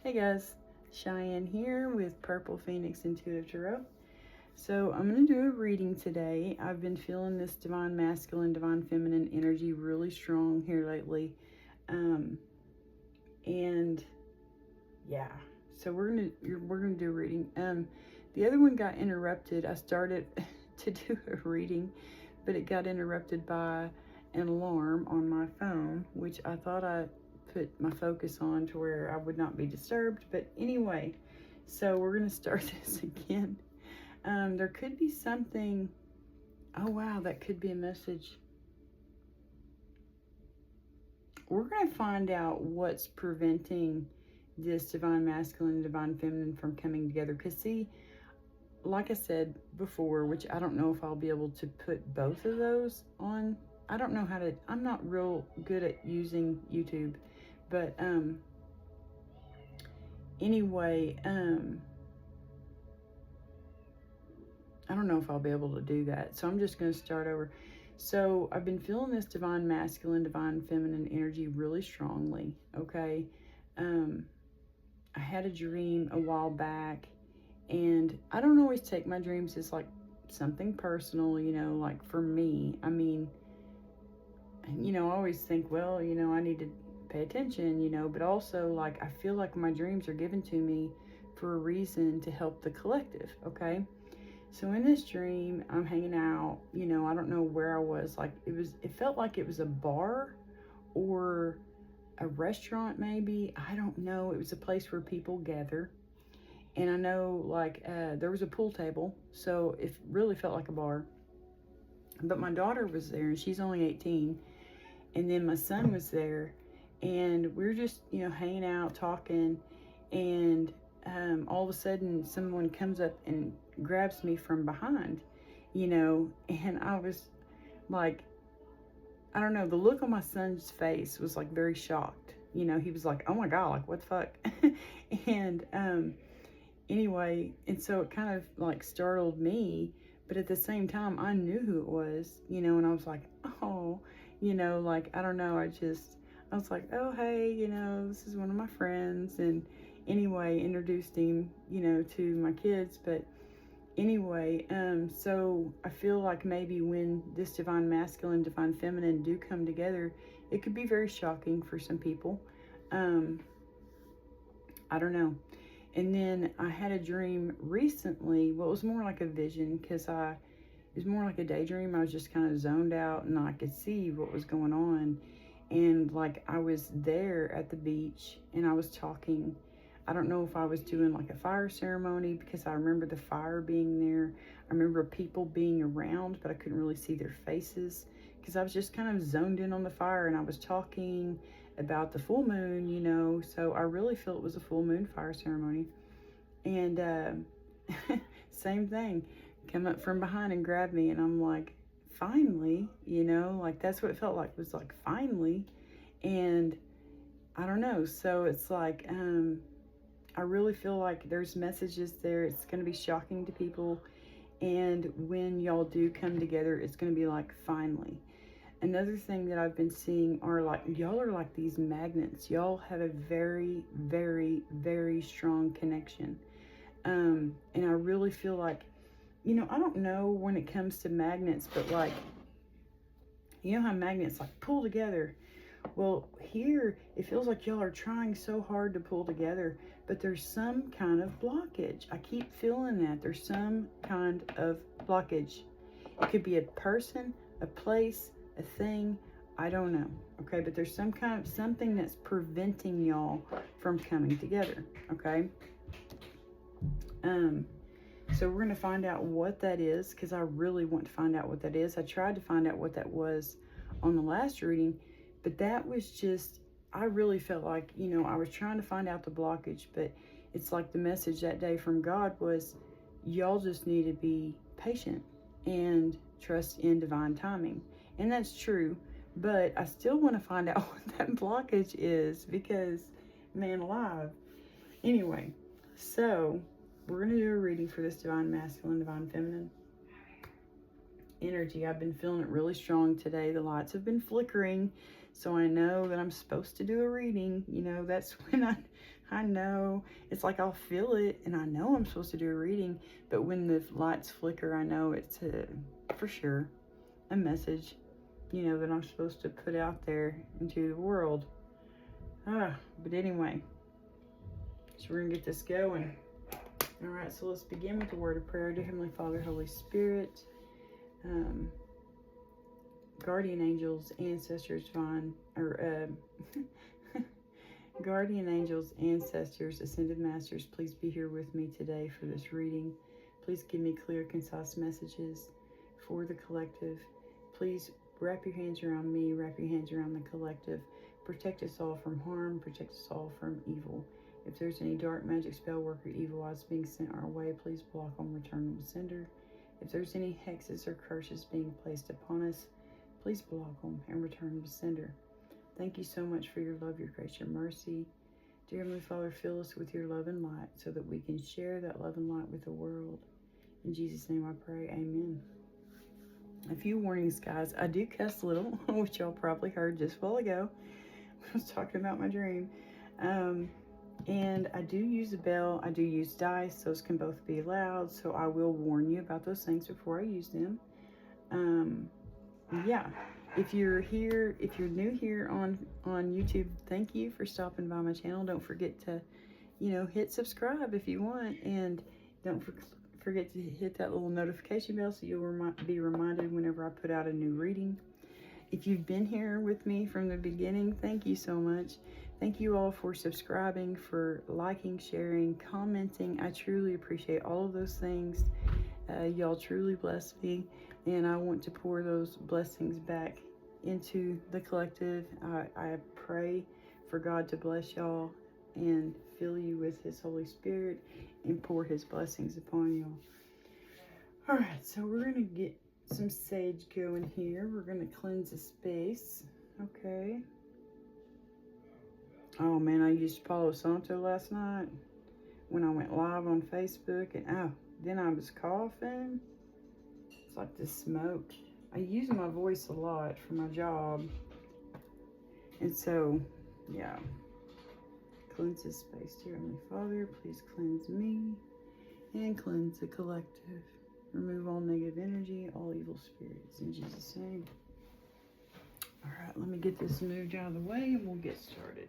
Hey guys, Cheyenne here with Purple Phoenix Intuitive Tarot. So I'm going to do a reading today. I've been feeling this divine masculine, divine feminine energy really strong here lately. And yeah, so we're gonna do a reading. The other one got interrupted. I started to do a reading, but it got interrupted by an alarm on my phone, which I thought I put my focus on to where I would not be disturbed. But anyway, so we're gonna start this again. There could be something. Oh wow, that could be a message. We're gonna find out what's preventing this divine masculine and divine feminine from coming together. Because see, like I said before, which I don't know if I'll be able to put both of those on. I don't know how to, I'm not real good at using YouTube, but anyway, I don't know if I'll be able to do that. So I'm just going to start over. So I've been feeling this divine masculine, divine feminine energy really strongly. Okay. I had a dream a while back, and I don't always take my dreams as like something personal, you know, like for me. I mean, you know, I always think, well, you know, I need to pay attention, you know, but also like I feel like my dreams are given to me for a reason to help the collective. Okay. So in this dream, I'm hanging out, you know, I don't know where I was. Like it felt like it was a bar or a restaurant maybe. I don't know. It was a place where people gather. And I know like there was a pool table. So it really felt like a bar. But my daughter was there, and she's only 18. And then my son was there. And we were just, you know, hanging out, talking. And all of a sudden, someone comes up and grabs me from behind, you know, and I was like, I don't know, the look on my son's face was like very shocked. You know, he was like, oh my God, like what the fuck? And anyway, and so it kind of like startled me, but at the same time, I knew who it was, you know, and I was like, oh, you know, like, I don't know, I was like, oh, hey, you know, this is one of my friends. And anyway, introduced him, you know, to my kids. But anyway, so I feel like maybe when this divine masculine, divine feminine do come together, it could be very shocking for some people. I don't know. And then I had a dream recently. Well, it was more like a vision, because it was more like a daydream. I was just kind of zoned out, and I could see what was going on. And like I was there at the beach, and I was talking. I don't know if I was doing like a fire ceremony, because I remember the fire being there. I remember people being around, but I couldn't really see their faces, because I was just kind of zoned in on the fire, and I was talking about the full moon, you know. So I really feel it was a full moon fire ceremony. And same thing, come up from behind and grab me, and I'm like, finally, you know, like that's what it felt like. It was like, finally. And I don't know, so it's like I really feel like there's messages there. It's going to be shocking to people, and when y'all do come together, it's going to be like, finally. Another thing that I've been seeing are like, y'all are like these magnets. Y'all have a very, very, very strong connection. And I really feel like, you know, I don't know when it comes to magnets, but like, you know how magnets like pull together? Well, here, it feels like y'all are trying so hard to pull together, but there's some kind of blockage. I keep feeling that. There's some kind of blockage. It could be a person, a place, a thing, I don't know. Okay, but there's some kind of something that's preventing y'all from coming together. Okay. So we're going to find out what that is, because I really want to find out what that is. I tried to find out what that was on the last reading, but that was just, I really felt like, you know, I was trying to find out the blockage, but it's like the message that day from God was, y'all just need to be patient and trust in divine timing. And that's true, but I still want to find out what that blockage is, because, man alive. Anyway, so we're going to do a reading for this divine masculine, divine feminine energy. I've been feeling it really strong today. The lights have been flickering, So I know that I'm supposed to do a reading. You know, that's when I know. It's like I'll feel it and I know I'm supposed to do a reading. But when the lights flicker, I know it's for sure a message, you know, that I'm supposed to put out there into the world. But anyway, so we're going to get this going. All right, so let's begin with the word of prayer. Dear Heavenly Father, Holy Spirit, guardian angels, ancestors, guardian angels, ancestors, ascended masters, please be here with me today for this reading. Please give me clear, concise messages for the collective. Please wrap your hands around me, wrap your hands around the collective. Protect us all from harm, protect us all from evil. If there's any dark magic, spell work, or evil odds being sent our way, please block them, return them to sender. If there's any hexes or curses being placed upon us, please block them and return them to sender. Thank you so much for your love, your grace, your mercy. Dear Heavenly Father, fill us with your love and light so that we can share that love and light with the world. In Jesus' name I pray, amen. A few warnings, guys. I do cuss a little, which y'all probably heard just a while ago. I was talking about my dream. And I do use a bell. I do use dice. Those can both be loud. So I will warn you about those things before I use them. Yeah. If you're new here on YouTube, thank you for stopping by my channel. Don't forget to, hit subscribe if you want. And don't forget to hit that little notification bell so you'll be reminded whenever I put out a new reading. If you've been here with me from the beginning, thank you so much. Thank you all for subscribing, for liking, sharing, commenting. I truly appreciate all of those things. Y'all truly bless me, and I want to pour those blessings back into the collective. I pray for God to bless y'all and fill you with His Holy Spirit and pour His blessings upon y'all. All right, so we're going to get some sage going here. We're going to cleanse the space. Okay. Oh man, I used Palo Santo last night when I went live on Facebook, and then I was coughing. It's like this smoke. I use my voice a lot for my job, and so yeah. Cleanse this space, dear Heavenly Father. Please cleanse me and cleanse the collective. Remove all negative energy, all evil spirits, in Jesus' name. All right, let me get this moved out of the way and we'll get started.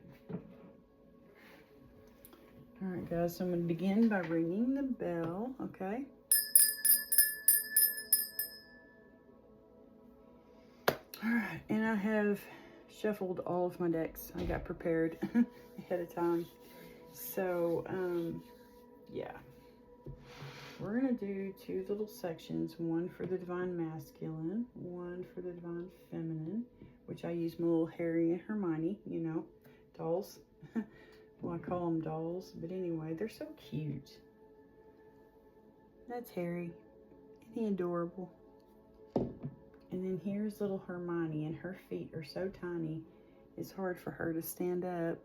All right, guys, so I'm going to begin by ringing the bell, okay? All right, and I have shuffled all of my decks. I got prepared ahead of time. So, yeah. We're going to do two little sections, one for the Divine Masculine, one for the Divine Feminine, which I use my little Harry and Hermione, dolls. Well, I call them dolls, but anyway, they're so cute. That's Harry. Isn't he adorable? And then here's little Hermione, and her feet are so tiny, it's hard for her to stand up.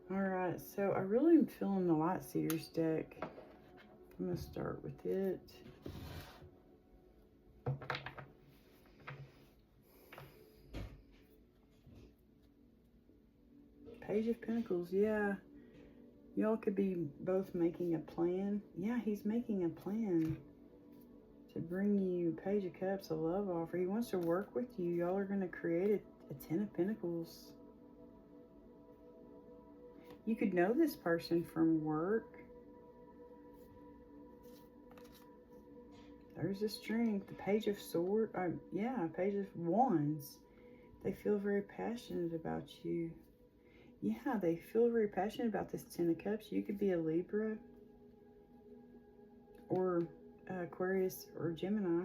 Alright, so I really am feeling the Light Seers deck. I'm going to start with it. Page of Pentacles, yeah. Y'all could be both making a plan. Yeah, he's making a plan to bring you Page of Cups, a love offer. He wants to work with you. Y'all are going to create a Ten of Pentacles. You could know this person from work. There's the Strength, the Page of Swords. Page of Wands. They feel very passionate about you. Yeah, they feel very passionate about this Ten of Cups. You could be a Libra or Aquarius or Gemini.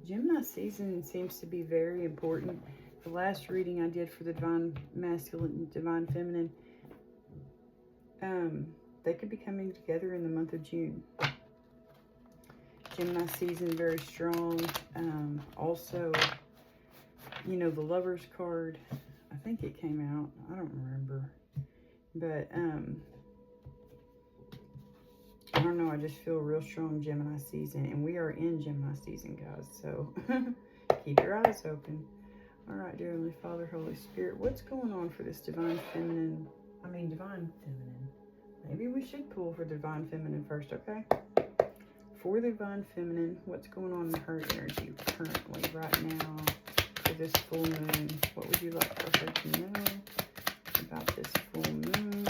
Gemini season seems to be very important. The last reading I did for the Divine Masculine and Divine Feminine, they could be coming together in the month of June. Gemini season very strong. Also, the Lovers card. I think it came out. I don't remember. But don't know, I just feel real strong Gemini season. And we are in Gemini season, guys. So keep your eyes open. All right, dear Heavenly Father, Holy Spirit, what's going on for this divine feminine? Maybe we should pull for the divine feminine first, okay? For the divine feminine, what's going on in her energy currently, right now, for this full moon? What would you like for her to know about this full moon?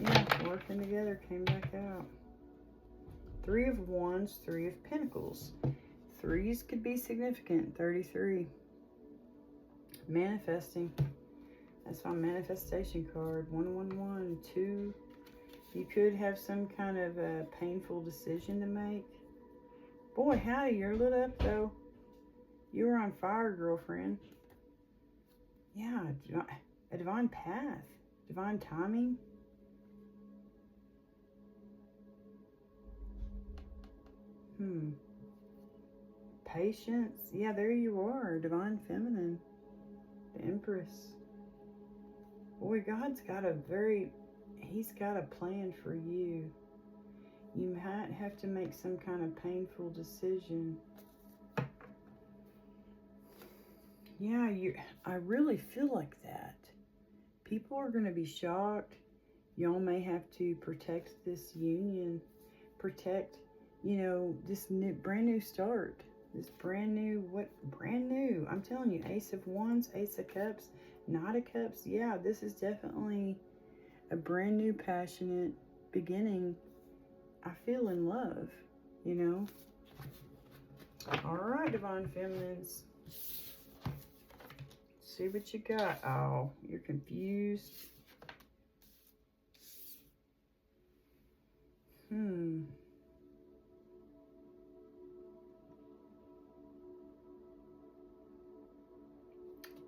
Yeah, working together, came back out. 3 of Wands, 3 of Pentacles. 3s could be significant. 33. Manifesting. That's my manifestation card. 111. 2. You could have some kind of a painful decision to make. Boy, howdy, you're lit up though. You were on fire, girlfriend. Yeah, a divine path. Divine timing. Patience. Yeah, there you are. Divine feminine. The Empress. Boy, God's got He's got a plan for you. You might have to make some kind of painful decision. Yeah, I really feel like that. People are going to be shocked. Y'all may have to protect this union. Protect, this brand new start. This brand new, brand new? I'm telling you, Ace of Wands, Ace of Cups, Knight of Cups. Yeah, this is definitely a brand new, passionate beginning. I feel in love, All right, Divine Feminines. See what you got. Oh, you're confused.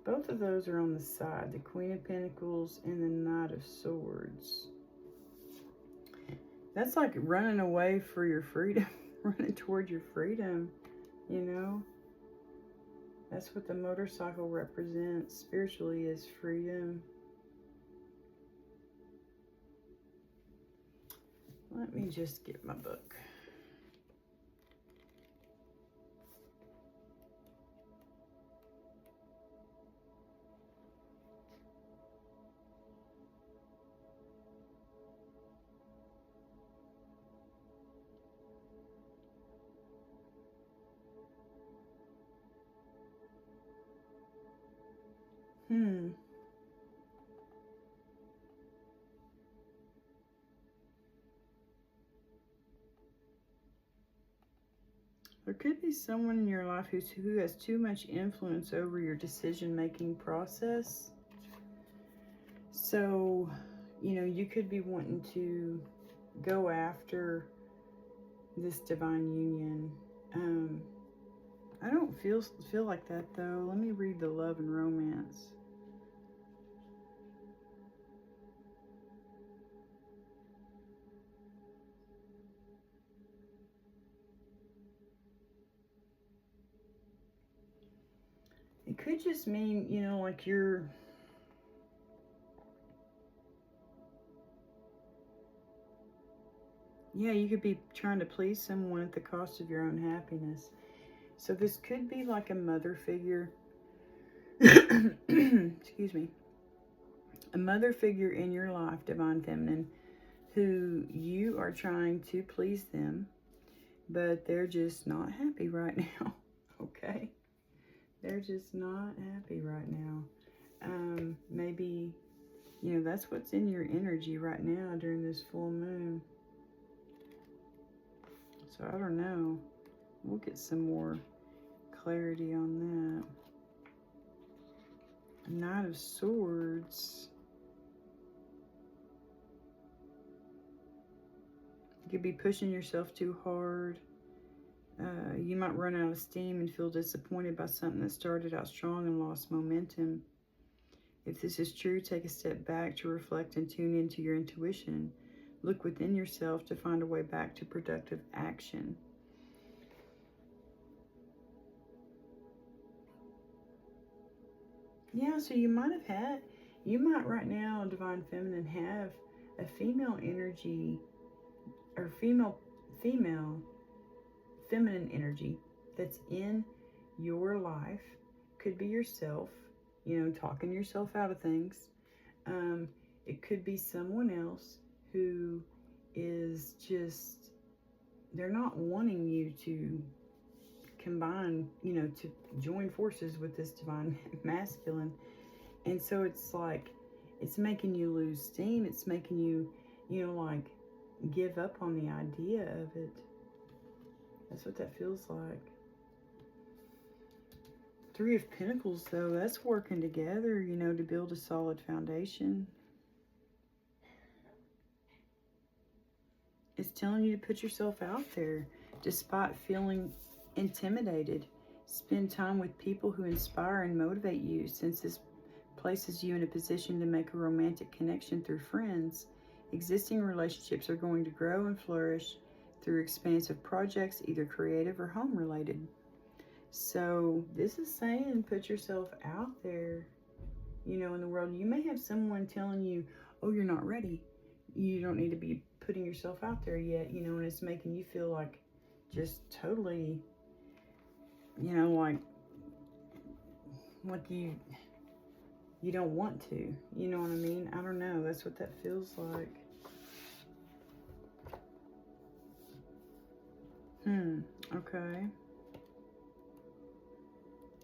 Both of those are on the side. The Queen of Pentacles and the Knight of Swords. That's like running away for your freedom. Running toward your freedom, That's what the motorcycle represents spiritually, is freedom. Let me just get my book. There could be someone in your life who has too much influence over your decision-making process. So, you could be wanting to go after this divine union. I don't feel like that, though. Let me read the love and romance. It could just mean, like you're... Yeah, you could be trying to please someone at the cost of your own happiness. So this could be like a mother figure. Excuse me. A mother figure in your life, Divine Feminine, who you are trying to please them, but they're just not happy right now. Okay? They're just not happy right now. Maybe, that's what's in your energy right now during this full moon. So I don't know. We'll get some more clarity on that. Knight of Swords. You could be pushing yourself too hard. You might run out of steam and feel disappointed by something that started out strong and lost momentum. If this is true, take a step back to reflect and tune into your intuition. Look within yourself to find a way back to productive action. Yeah, so you might right now, Divine Feminine, have a female energy or female feminine energy that's in your life. Could be yourself, talking yourself out of things. It could be someone else who is just, they're not wanting you to combine, to join forces with this divine masculine. And so it's like, it's making you lose steam. It's making you, like, give up on the idea of it. That's what that feels like. Three of Pentacles, though, that's working together, to build a solid foundation. It's telling you to put yourself out there despite feeling intimidated. Spend time with people who inspire and motivate you, since this places you in a position to make a romantic connection through friends. Existing relationships are going to grow and flourish through expansive projects, either creative or home related. So this is saying put yourself out there, in the world. You may have someone telling you, oh, you're not ready. You don't need to be putting yourself out there yet, and it's making you feel like just totally, like you don't want to, you know what I mean? I don't know. That's what that feels like. Okay.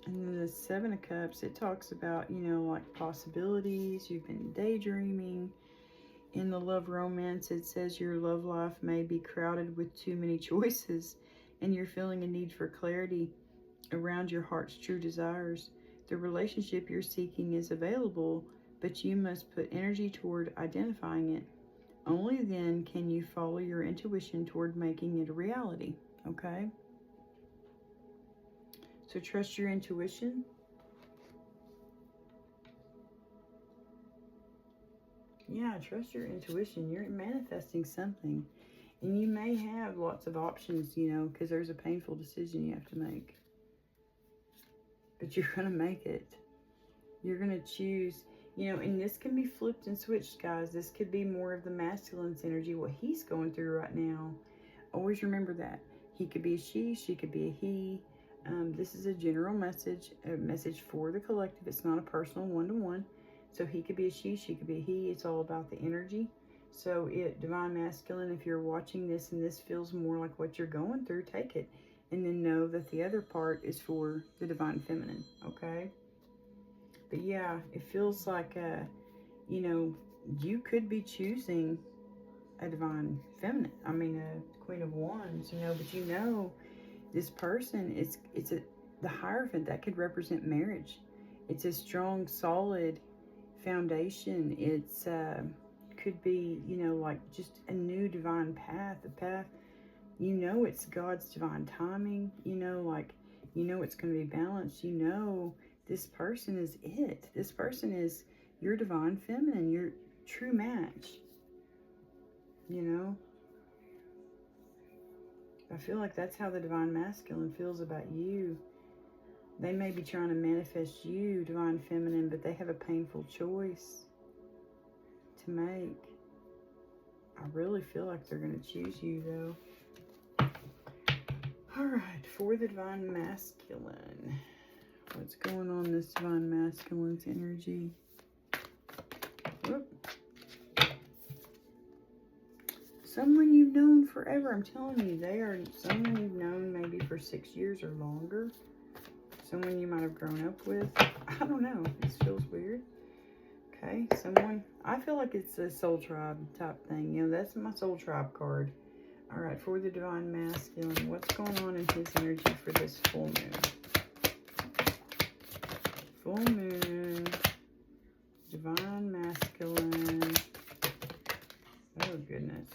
And then the Seven of Cups, it talks about, like possibilities. You've been daydreaming. In the love romance, it says your love life may be crowded with too many choices, and you're feeling a need for clarity around your heart's true desires. The relationship you're seeking is available, but you must put energy toward identifying it. Only then can you follow your intuition toward making it a reality, okay? So trust your intuition. Yeah, trust your intuition. You're manifesting something. And you may have lots of options, because there's a painful decision you have to make. But you're going to make it. You're going to choose, and this can be flipped and switched, guys. This could be more of the masculine's energy, what he's going through right now. Always remember that. He could be a she could be a he. This is a general message, a message for the collective. It's not a personal one-to-one. So he could be a she could be a he. It's all about the energy. So Divine Masculine, if you're watching this and this feels more like what you're going through, take it. And then know that the other part is for the Divine Feminine, okay? But yeah, it feels like, you could be choosing a Divine Feminine. I mean, a Queen of Wands, but this person, it's the Hierophant, that could represent marriage. It's a strong, solid foundation. It's could be, like just a new divine path, a path, it's God's divine timing, it's going to be balanced. This person is it. This person is your Divine Feminine, your true match. I feel like that's how the Divine Masculine feels about you. They may be trying to manifest you, Divine Feminine, but they have a painful choice to make. I really feel like they're going to choose you, though. All right, for the Divine Masculine. What's going on in this Divine Masculine's energy? Whoop. Someone you've known forever. I'm telling you, they are someone you've known maybe for 6 years or longer. Someone you might have grown up with. I don't know. This feels weird. Okay, someone. I feel like it's a soul tribe type thing. That's my soul tribe card. All right, for the Divine Masculine, what's going on in his energy for this full moon? Full moon. Divine Masculine. Oh, goodness.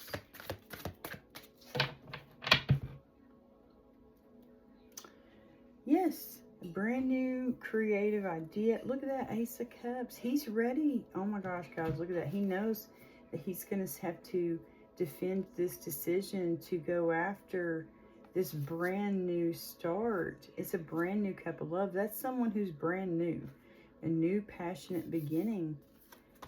Yes, a brand new creative idea. Look at that Ace of Cups. He's ready. Oh my gosh, guys, look at that. He knows that he's going to have to defend this decision to go after this brand new start. It's a brand new cup of love. That's someone who's brand new. a new passionate beginning.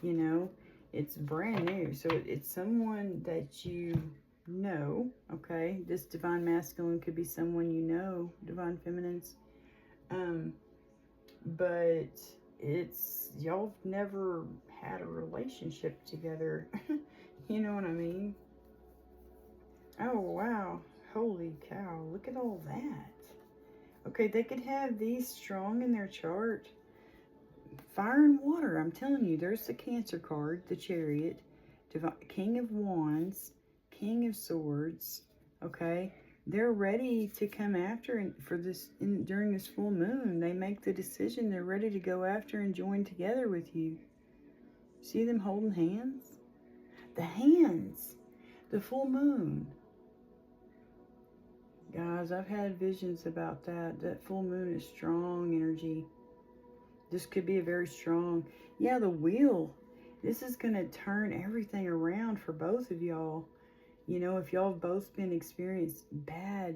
You know, it's brand new. So it's someone that you know, okay? This divine masculine could be someone you know, divine feminines. But it's, y'all have never had a relationship together. You know what I mean? Oh, wow. Holy cow. Look at all that. Okay, they could have these strong in their chart. Fire and water. I'm telling you, there's the Cancer card, the Chariot, King of Wands, King of Swords. Okay, they're ready to come after, and for this during this full moon, they make the decision. They're ready to go after and join together with you. See them holding hands? The hands, the full moon. Guys, I've had visions about that. That full moon is strong energy. This could be a very strong, yeah, the wheel. This is going to turn everything around for both of y'all. You know, if y'all have both been experienced bad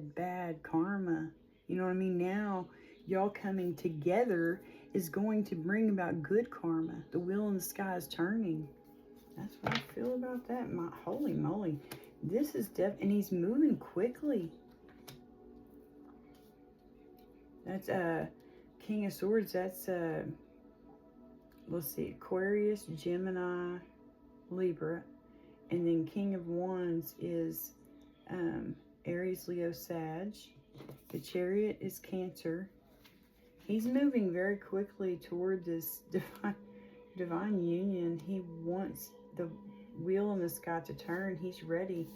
karma, you know what I mean? Now, y'all coming together is going to bring about good karma. The wheel in the sky is turning. That's what I feel about that. My holy moly. This is and he's moving quickly. That's King of Swords. That's let's see, Aquarius, Gemini, Libra, and then King of Wands is Aries, Leo, Sag. The Chariot is Cancer. He's moving very quickly toward this divine union. He wants the wheel in the sky to turn. He's ready.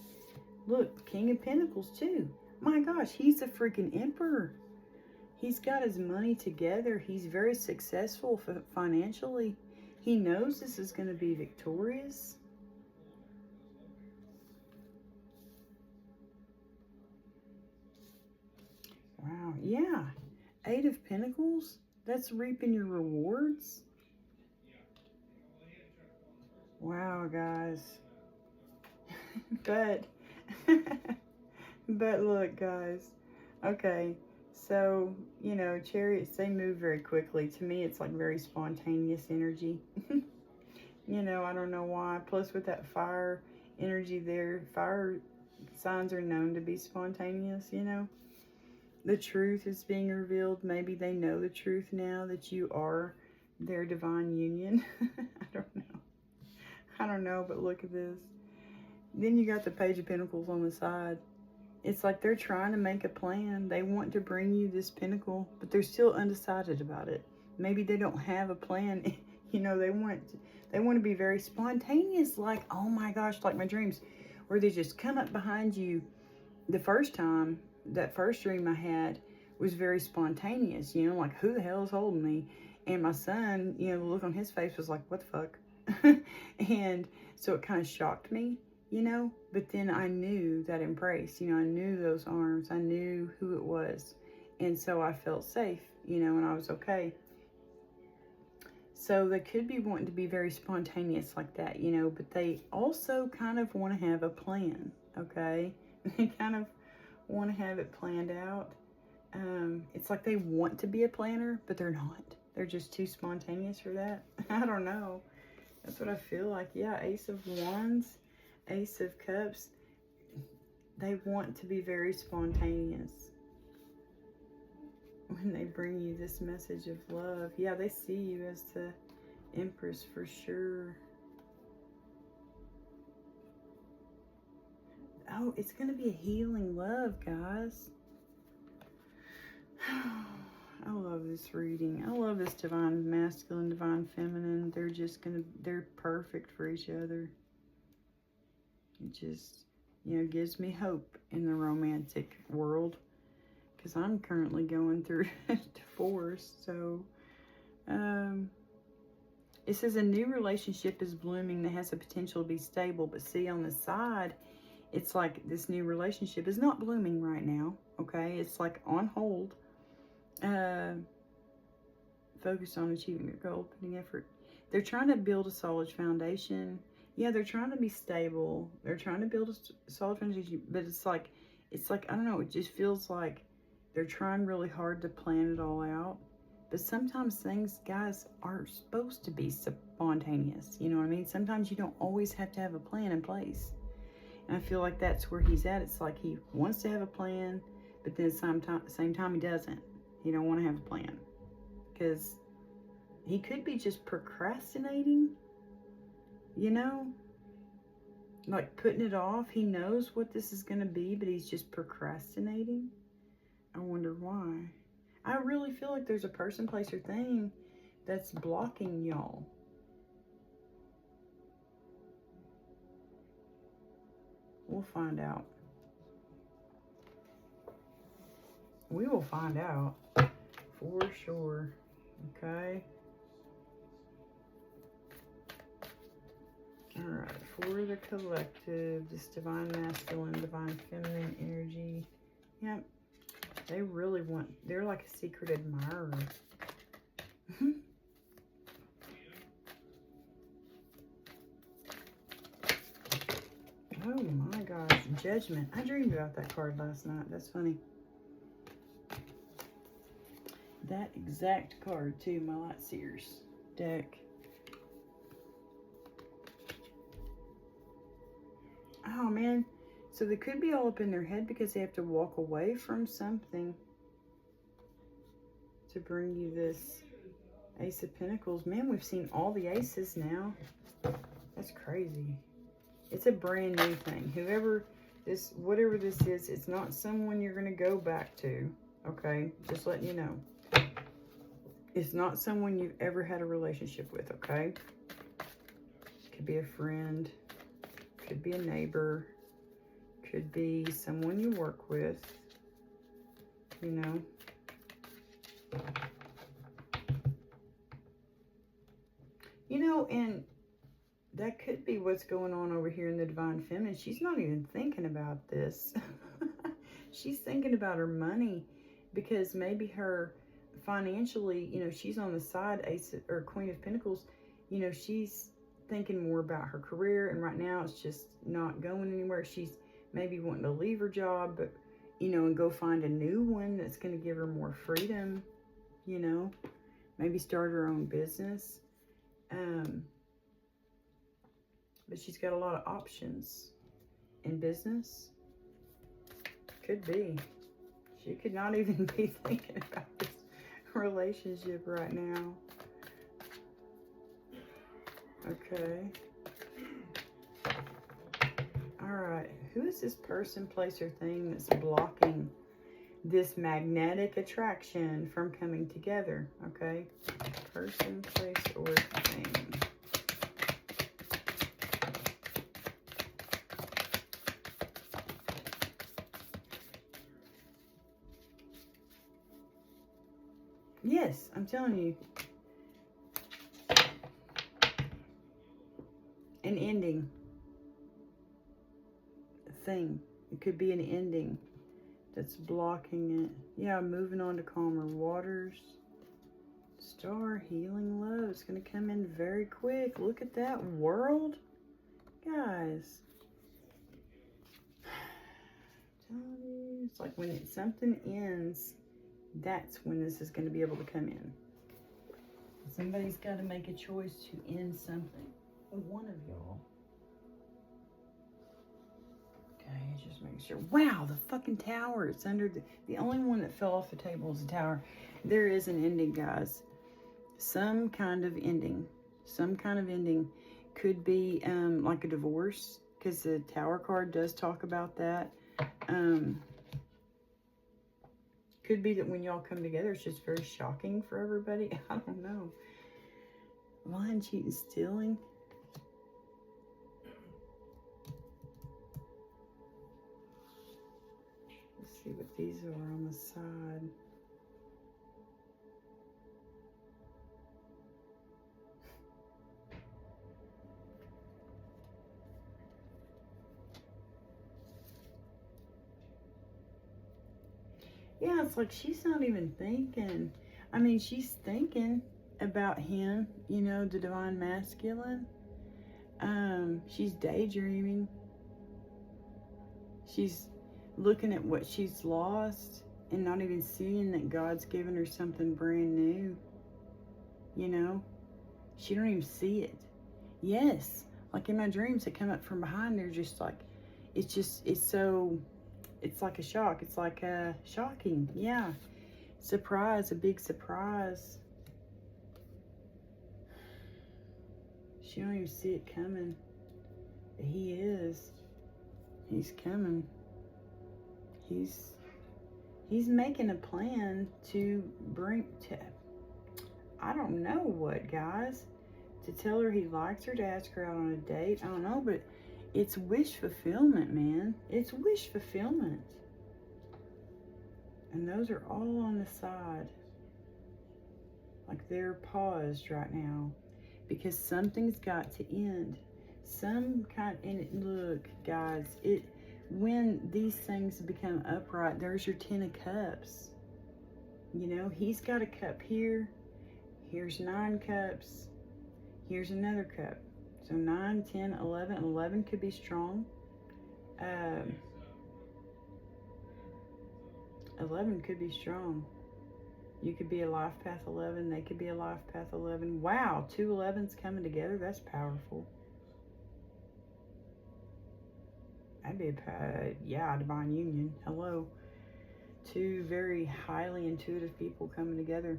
Look, King of Pentacles too. My gosh, he's a freaking emperor. He's got his money together. He's very successful financially. He knows this is going to be victorious. Wow, yeah. 8 of Pentacles. That's reaping your rewards. Wow, guys. But look, guys. Okay. So, you know, chariots, they move very quickly. To me, it's like very spontaneous energy. You know, I don't know why. Plus, with that fire energy there, fire signs are known to be spontaneous, you know. The truth is being revealed. Maybe they know the truth now that you are their divine union. I don't know, but look at this. Then you got the Page of Pentacles on the side. It's like they're trying to make a plan. They want to bring you this pentacle, but they're still undecided about it. Maybe they don't have a plan. You know, they want to be very spontaneous, like, oh my gosh, like my dreams, where they just come up behind you. The first time, that first dream I had was very spontaneous, you know, like, who the hell is holding me? And my son, you know, the look on his face was like, what the fuck? And so it kind of shocked me. You know, but then I knew that embrace, you know, I knew those arms, I knew who it was. And so I felt safe, you know, and I was okay. So they could be wanting to be very spontaneous like that, you know, but they also kind of want to have a plan, okay? They kind of want to have it planned out. It's like they want to be a planner, but they're not. They're just too spontaneous for that. I don't know. That's what I feel like. Yeah, Ace of Wands. Ace of Cups, they want to be very spontaneous when they bring you this message of love. Yeah, they see you as the Empress for sure. Oh, it's going to be a healing love, guys. I love this reading. I love this divine masculine, divine feminine. They're perfect for each other. It just, you know, gives me hope in the romantic world, because I'm currently going through a divorce. So it says a new relationship is blooming that has the potential to be stable. But see, on the side, it's like this new relationship is not blooming right now. Okay, it's like on hold. Focused on achieving your goal, putting effort. They're trying to build a solid foundation. Yeah, they're trying to be stable. They're trying to build a solid foundation, but it's like, I don't know, it just feels like they're trying really hard to plan it all out. But sometimes things, guys, are supposed to be spontaneous. You know what I mean? Sometimes you don't always have to have a plan in place. And I feel like that's where he's at. It's like he wants to have a plan, but then at the same time he doesn't. He don't want to have a plan. Because he could be just procrastinating, you know? Like putting it off. He knows what this is going to be, but he's just procrastinating. I wonder why. I really feel like there's a person, place, or thing that's blocking y'all. We'll find out. We will find out for sure. Okay. All right. For the collective, this divine masculine, divine feminine energy. Yep. They really want, they're like a secret admirer. Oh my gosh, Judgment. I dreamed about that card last night. That's funny. That exact card too, my Light Seers deck. Oh man, so they could be all up in their head because they have to walk away from something to bring you this Ace of Pentacles. Man, we've seen all the aces now. That's crazy. It's a brand new thing. Whatever this is, it's not someone you're going to go back to. Okay? Just letting you know. It's not someone you've ever had a relationship with, okay? Could be a friend. Could be a neighbor. Could be someone you work with. You know? You know, and that could be what's going on over here in the Divine Feminine. She's not even thinking about this. She's thinking about her money because maybe her financially, you know, she's on the side, Ace or Queen of Pentacles. You know, she's thinking more about her career, and right now it's just not going anywhere. She's maybe wanting to leave her job, but, you know, and go find a new one that's going to give her more freedom, you know, maybe start her own business. But she's got a lot of options in business. Could be. She could not even be thinking about this relationship right now. Okay. All right. Who is this person, place, or thing that's blocking this magnetic attraction from coming together? Okay. Person, place, or thing. Yes, I'm telling you. An ending. A thing. It could be an ending that's blocking it. Yeah, moving on to calmer waters. Star, healing love. It's going to come in very quick. Look at that world. Guys. I'm telling you, it's like when something ends, that's when this is going to be able to come in. Somebody's got to make a choice to end something. One of y'all. Okay, just making sure. Wow, the fucking tower. It's under the only one that fell off the table is the tower. There is an ending, guys. Some kind of ending. Some kind of ending. Could be like a divorce, because the tower card does talk about that. Could be that when y'all come together, it's just very shocking for everybody. I don't know. Lying, cheating, stealing. Let's see what these are on the side. Yeah, it's like she's not even thinking. I mean, she's thinking about him, you know, the divine masculine. She's daydreaming. She's looking at what she's lost. and not even seeing that God's given her something brand new. You know, she don't even see it. Yes, like in my dreams, they come up from behind. They're just like, it's like a shock. It's like shocking. Yeah, surprise, a big surprise. She don't even see it coming. But he is. He's coming. He's making a plan to bring to, I don't know what, guys. To tell her he likes her, to ask her out on a date. I don't know, but it's wish fulfillment, man. It's wish fulfillment. And those are all on the side. Like they're paused right now. Because something's got to end. Some kind, and look, guys, when these things become upright, there's your 10 of Cups. You know, he's got a cup here. Here's 9 cups. Here's another cup. So 9, 10, 11. 11 could be strong. 11 could be strong. You could be a life path 11. They could be a life path 11. Wow, 2 11s coming together. That's powerful. That'd be a divine union. Hello. 2 very highly intuitive people coming together.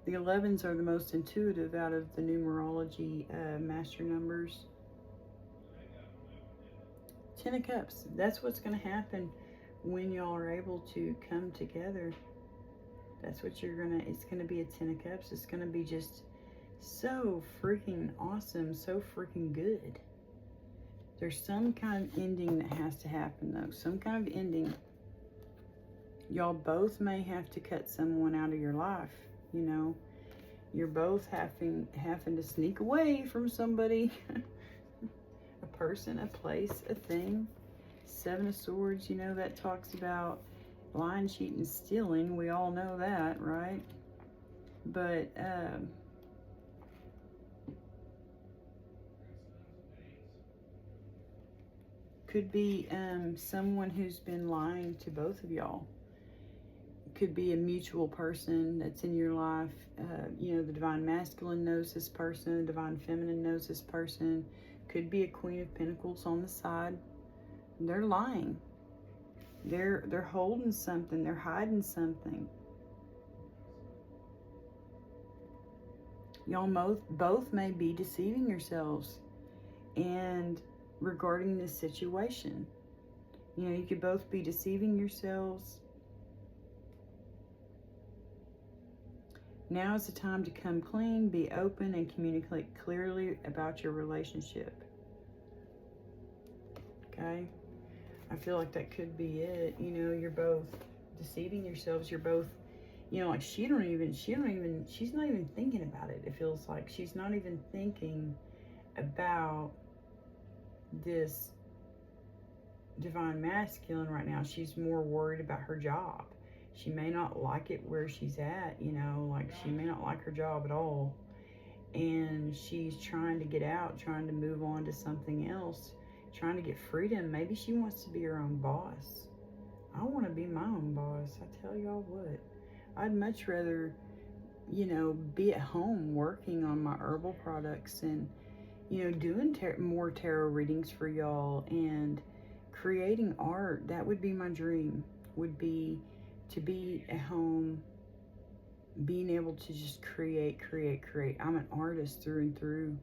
The 11s are the most intuitive out of the numerology master numbers. 10 of Cups. That's what's going to happen when y'all are able to come together. That's what it's going to be a 10 of Cups. It's going to be just so freaking awesome, so freaking good. There's some kind of ending that has to happen, though. Some kind of ending. Y'all both may have to cut someone out of your life, you know. You're both having to sneak away from somebody. A person, a place, a thing. 7 of Swords, you know, that talks about lying, cheating, stealing. We all know that, right? But could be someone who's been lying to both of y'all. Could be a mutual person that's in your life. You know, the Divine Masculine knows this person. The Divine Feminine knows this person. Could be a Queen of Pentacles on the side. They're lying. They're holding something. They're hiding something. Y'all both may be deceiving yourselves. And regarding this situation, you know, you could both be deceiving yourselves. Now is the time to come clean, be open, and communicate clearly about your relationship. Okay? I feel like that could be it. You know, you're both deceiving yourselves. You're both, you know, like she's not even thinking about it. It feels like she's not even thinking about this Divine Masculine right now. She's more worried about her job. She may not like it where she's at, you know, like she may not like her job at all. And she's trying to get out, trying to move on to something else, trying to get freedom. Maybe she wants to be her own boss. I want to be my own boss. I tell y'all what, I'd much rather, you know, be at home working on my herbal products and, you know, doing more tarot readings for y'all and creating art. That would be my dream, would be to be at home, being able to just create. I'm an artist through and through,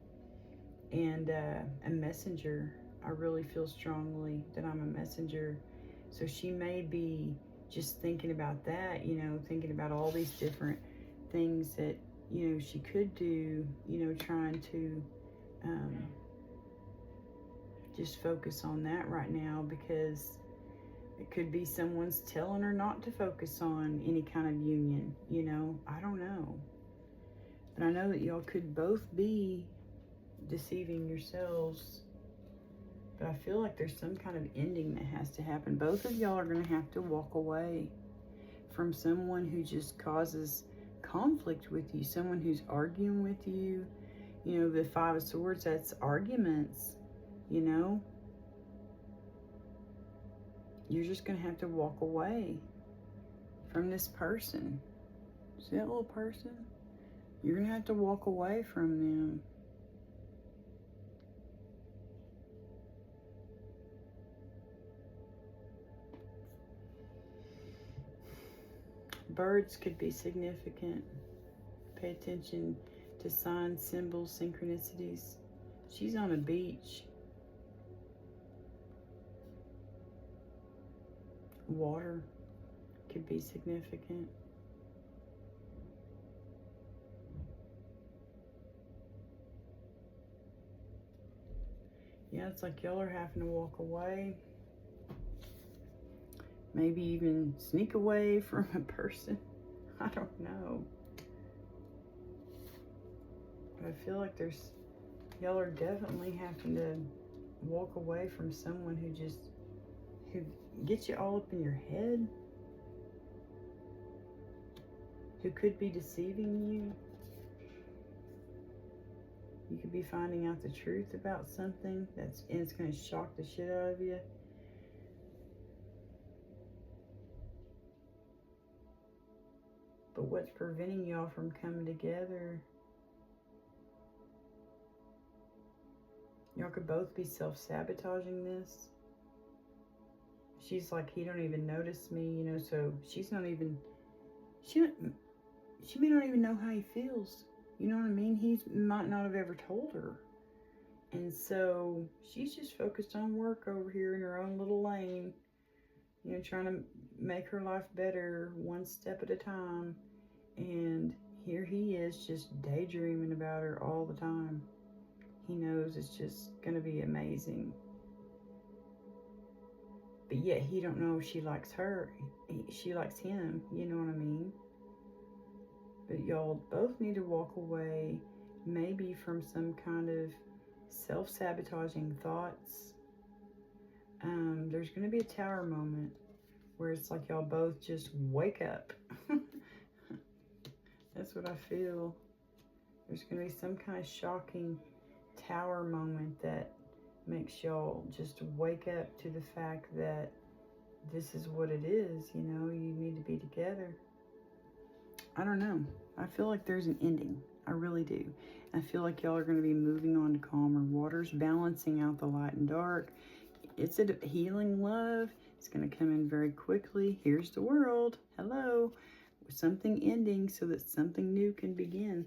and a messenger. I really feel strongly that I'm a messenger. So she may be just thinking about that, you know, thinking about all these different things that, you know, she could do, you know, trying to just focus on that right now, because it could be someone's telling her not to focus on any kind of union, you know. I don't know. But I know that y'all could both be deceiving yourselves. But I feel like there's some kind of ending that has to happen. Both of y'all are going to have to walk away from someone who just causes conflict with you. Someone who's arguing with you. You know, the 5 of Swords, that's arguments, you know. You're just going to have to walk away from this person. See that little person? You're going to have to walk away from them. Birds could be significant. Pay attention to signs, symbols, synchronicities. She's on a beach. Water could be significant. Yeah, it's like y'all are having to walk away. Maybe even sneak away from a person. I don't know. But I feel like y'all are definitely having to walk away from someone who gets you all up in your head. Who could be deceiving you. You could be finding out the truth about something and it's going to shock the shit out of you. But what's preventing y'all from coming together? Y'all could both be self-sabotaging this. She's like, he don't even notice me, you know, so she's not even, she may not even know how he feels. You know what I mean? He might not have ever told her. And so she's just focused on work over here in her own little lane, you know, trying to make her life better one step at a time. And here he is just daydreaming about her all the time. He knows it's just going to be amazing. But yet he don't know if she likes her. She likes him, you know what I mean? But y'all both need to walk away, maybe from some kind of self-sabotaging thoughts. There's going to be a tower moment where it's like y'all both just wake up. That's what I feel. There's going to be some kind of shocking tower moment that makes y'all just wake up to the fact that this is what it is, you know, you need to be together. I don't know. I feel like there's an ending. I really do. I feel like y'all are going to be moving on to calmer waters, balancing out the light and dark. It's a healing love. It's going to come in very quickly. Here's the world. Hello. With something ending so that something new can begin.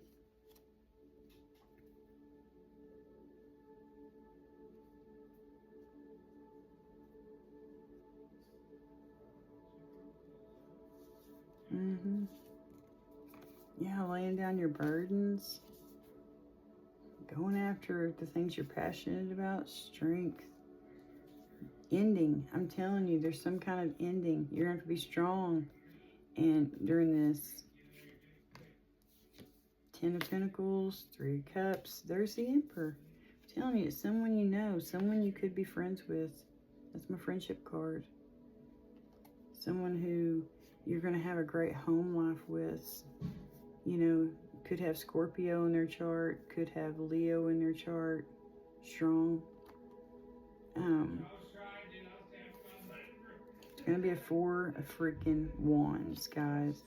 Yeah, laying down your burdens. Going after the things you're passionate about. Strength. Ending. I'm telling you, there's some kind of ending. You're going to have to be strong. And during this 10 of Pentacles, 3 of Cups, there's the Emperor. I'm telling you, it's someone you know. Someone you could be friends with. That's my friendship card. Someone who you're going to have a great home life with. You know, could have Scorpio in their chart, could have Leo in their chart, strong. It's going to be a 4 of freaking wands, guys.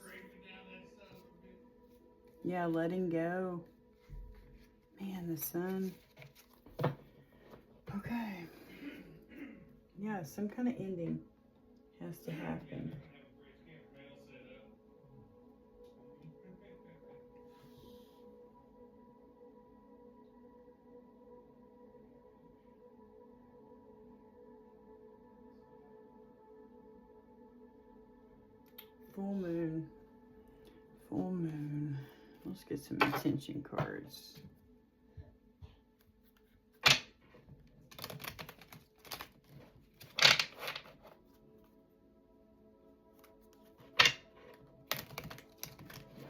Yeah, letting go. Man, the sun. Okay. Yeah, some kind of ending has to happen. Full moon. Full moon. Let's get some intention cards.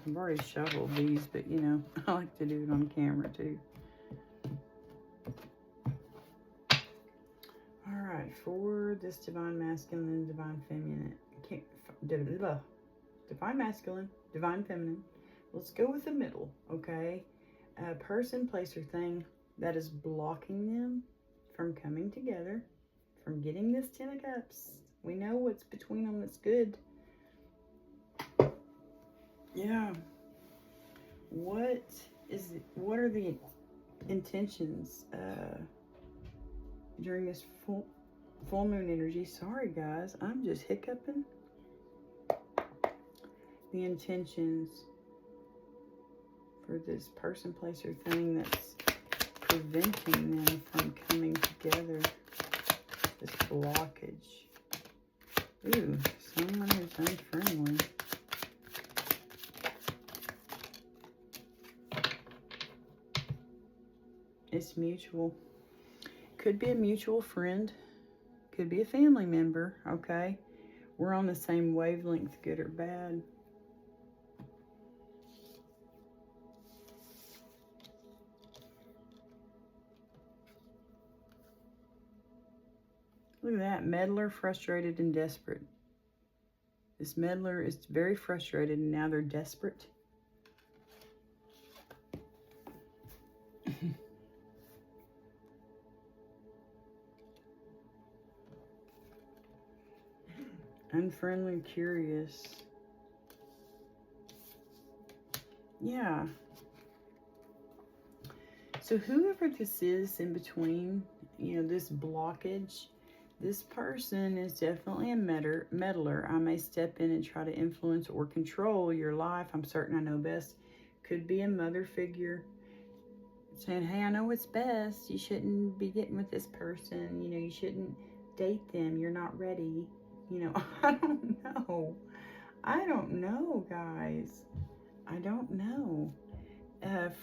I've already shuffled these, but you know, I like to do it on camera too. All right, for this divine masculine and divine feminine, divine masculine, divine feminine. Let's go with the middle, okay? A person, place, or thing that is blocking them from coming together, from getting this 10 of Cups. We know what's between them that's good. Yeah. What are the intentions during this full moon energy? Sorry guys, I'm just hiccuping. The intentions for this person, place, or thing that's preventing them from coming together. This blockage. Ooh, someone who's unfriendly. It's mutual. Could be a mutual friend. Could be a family member, okay? We're on the same wavelength, good or bad. Look at that. Meddler, frustrated, and desperate. This meddler is very frustrated, and now they're desperate. Unfriendly, curious. Yeah. So whoever this is in between, you know, this blockage, this person is definitely a meddler. I may step in and try to influence or control your life. I'm certain I know best. Could be a mother figure saying, hey, I know what's best. You shouldn't be getting with this person. You know, you shouldn't date them. You're not ready. You know, I don't know. I don't know, guys. I don't know.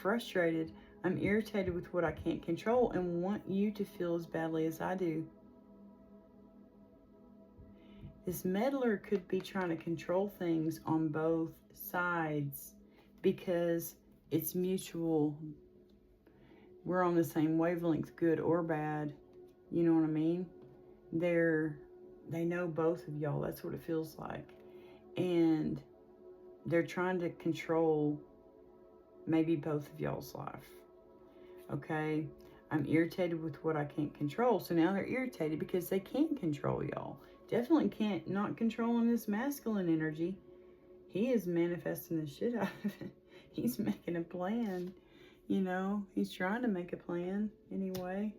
Frustrated. I'm irritated with what I can't control and want you to feel as badly as I do. This meddler could be trying to control things on both sides because it's mutual. We're on the same wavelength, good or bad. You know what I mean? They know both of y'all. That's what it feels like. And they're trying to control maybe both of y'all's life. Okay? I'm irritated with what I can't control. So now they're irritated because they can't control y'all. Definitely can't not controlling this masculine energy. He is manifesting the shit out of it. He's making a plan. You know, he's trying to make a plan anyway.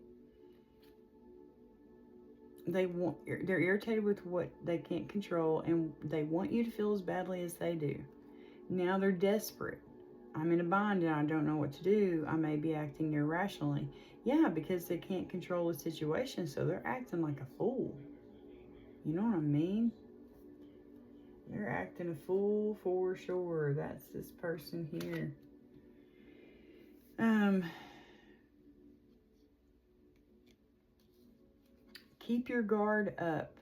They're irritated with what they can't control, and they want you to feel as badly as they do. Now they're desperate. I'm in a bind and I don't know what to do. I may be acting irrationally. Yeah, because they can't control the situation, so they're acting like a fool. You know what I mean? They're acting a fool for sure. That's this person here. Keep your guard up.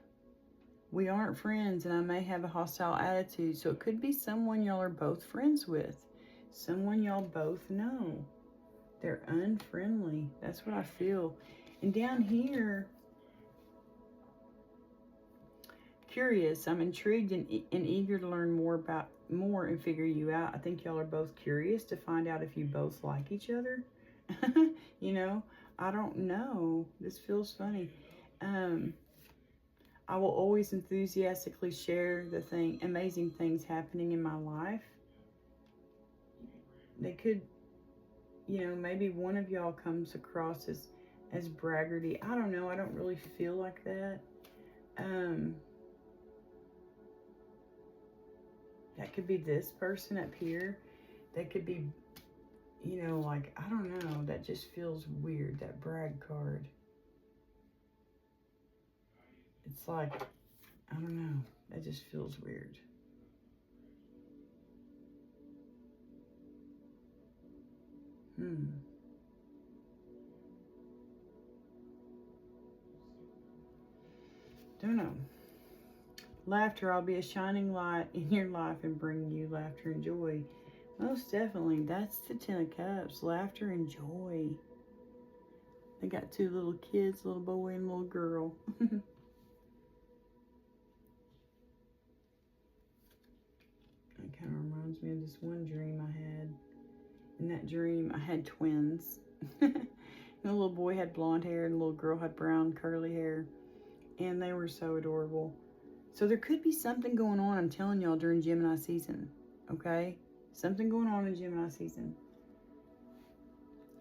We aren't friends and I may have a hostile attitude. So it could be someone y'all are both friends with. Someone y'all both know. They're unfriendly. That's what I feel. And down here, curious. I'm intrigued and eager to learn more and figure you out. I think y'all are both curious to find out if you both like each other. You know, I don't know. This feels funny. I will always enthusiastically share the amazing things happening in my life. They could, you know, maybe one of y'all comes across as braggarty. I don't know. I don't really feel like that. That could be this person up here. That could be, you know, like, I don't know. That just feels weird, that brag card. It's like, I don't know. That just feels weird. Don't know. Laughter. I'll be a shining light in your life and bring you laughter and joy. Most definitely. That's the 10 of Cups. Laughter and joy. They got two little kids, little boy and little girl. It kind of reminds me of this one dream I had. In that dream, I had twins. And the little boy had blonde hair and the little girl had brown curly hair. And they were so adorable. So there could be something going on, I'm telling y'all, during Gemini season. Okay? Something going on in Gemini season.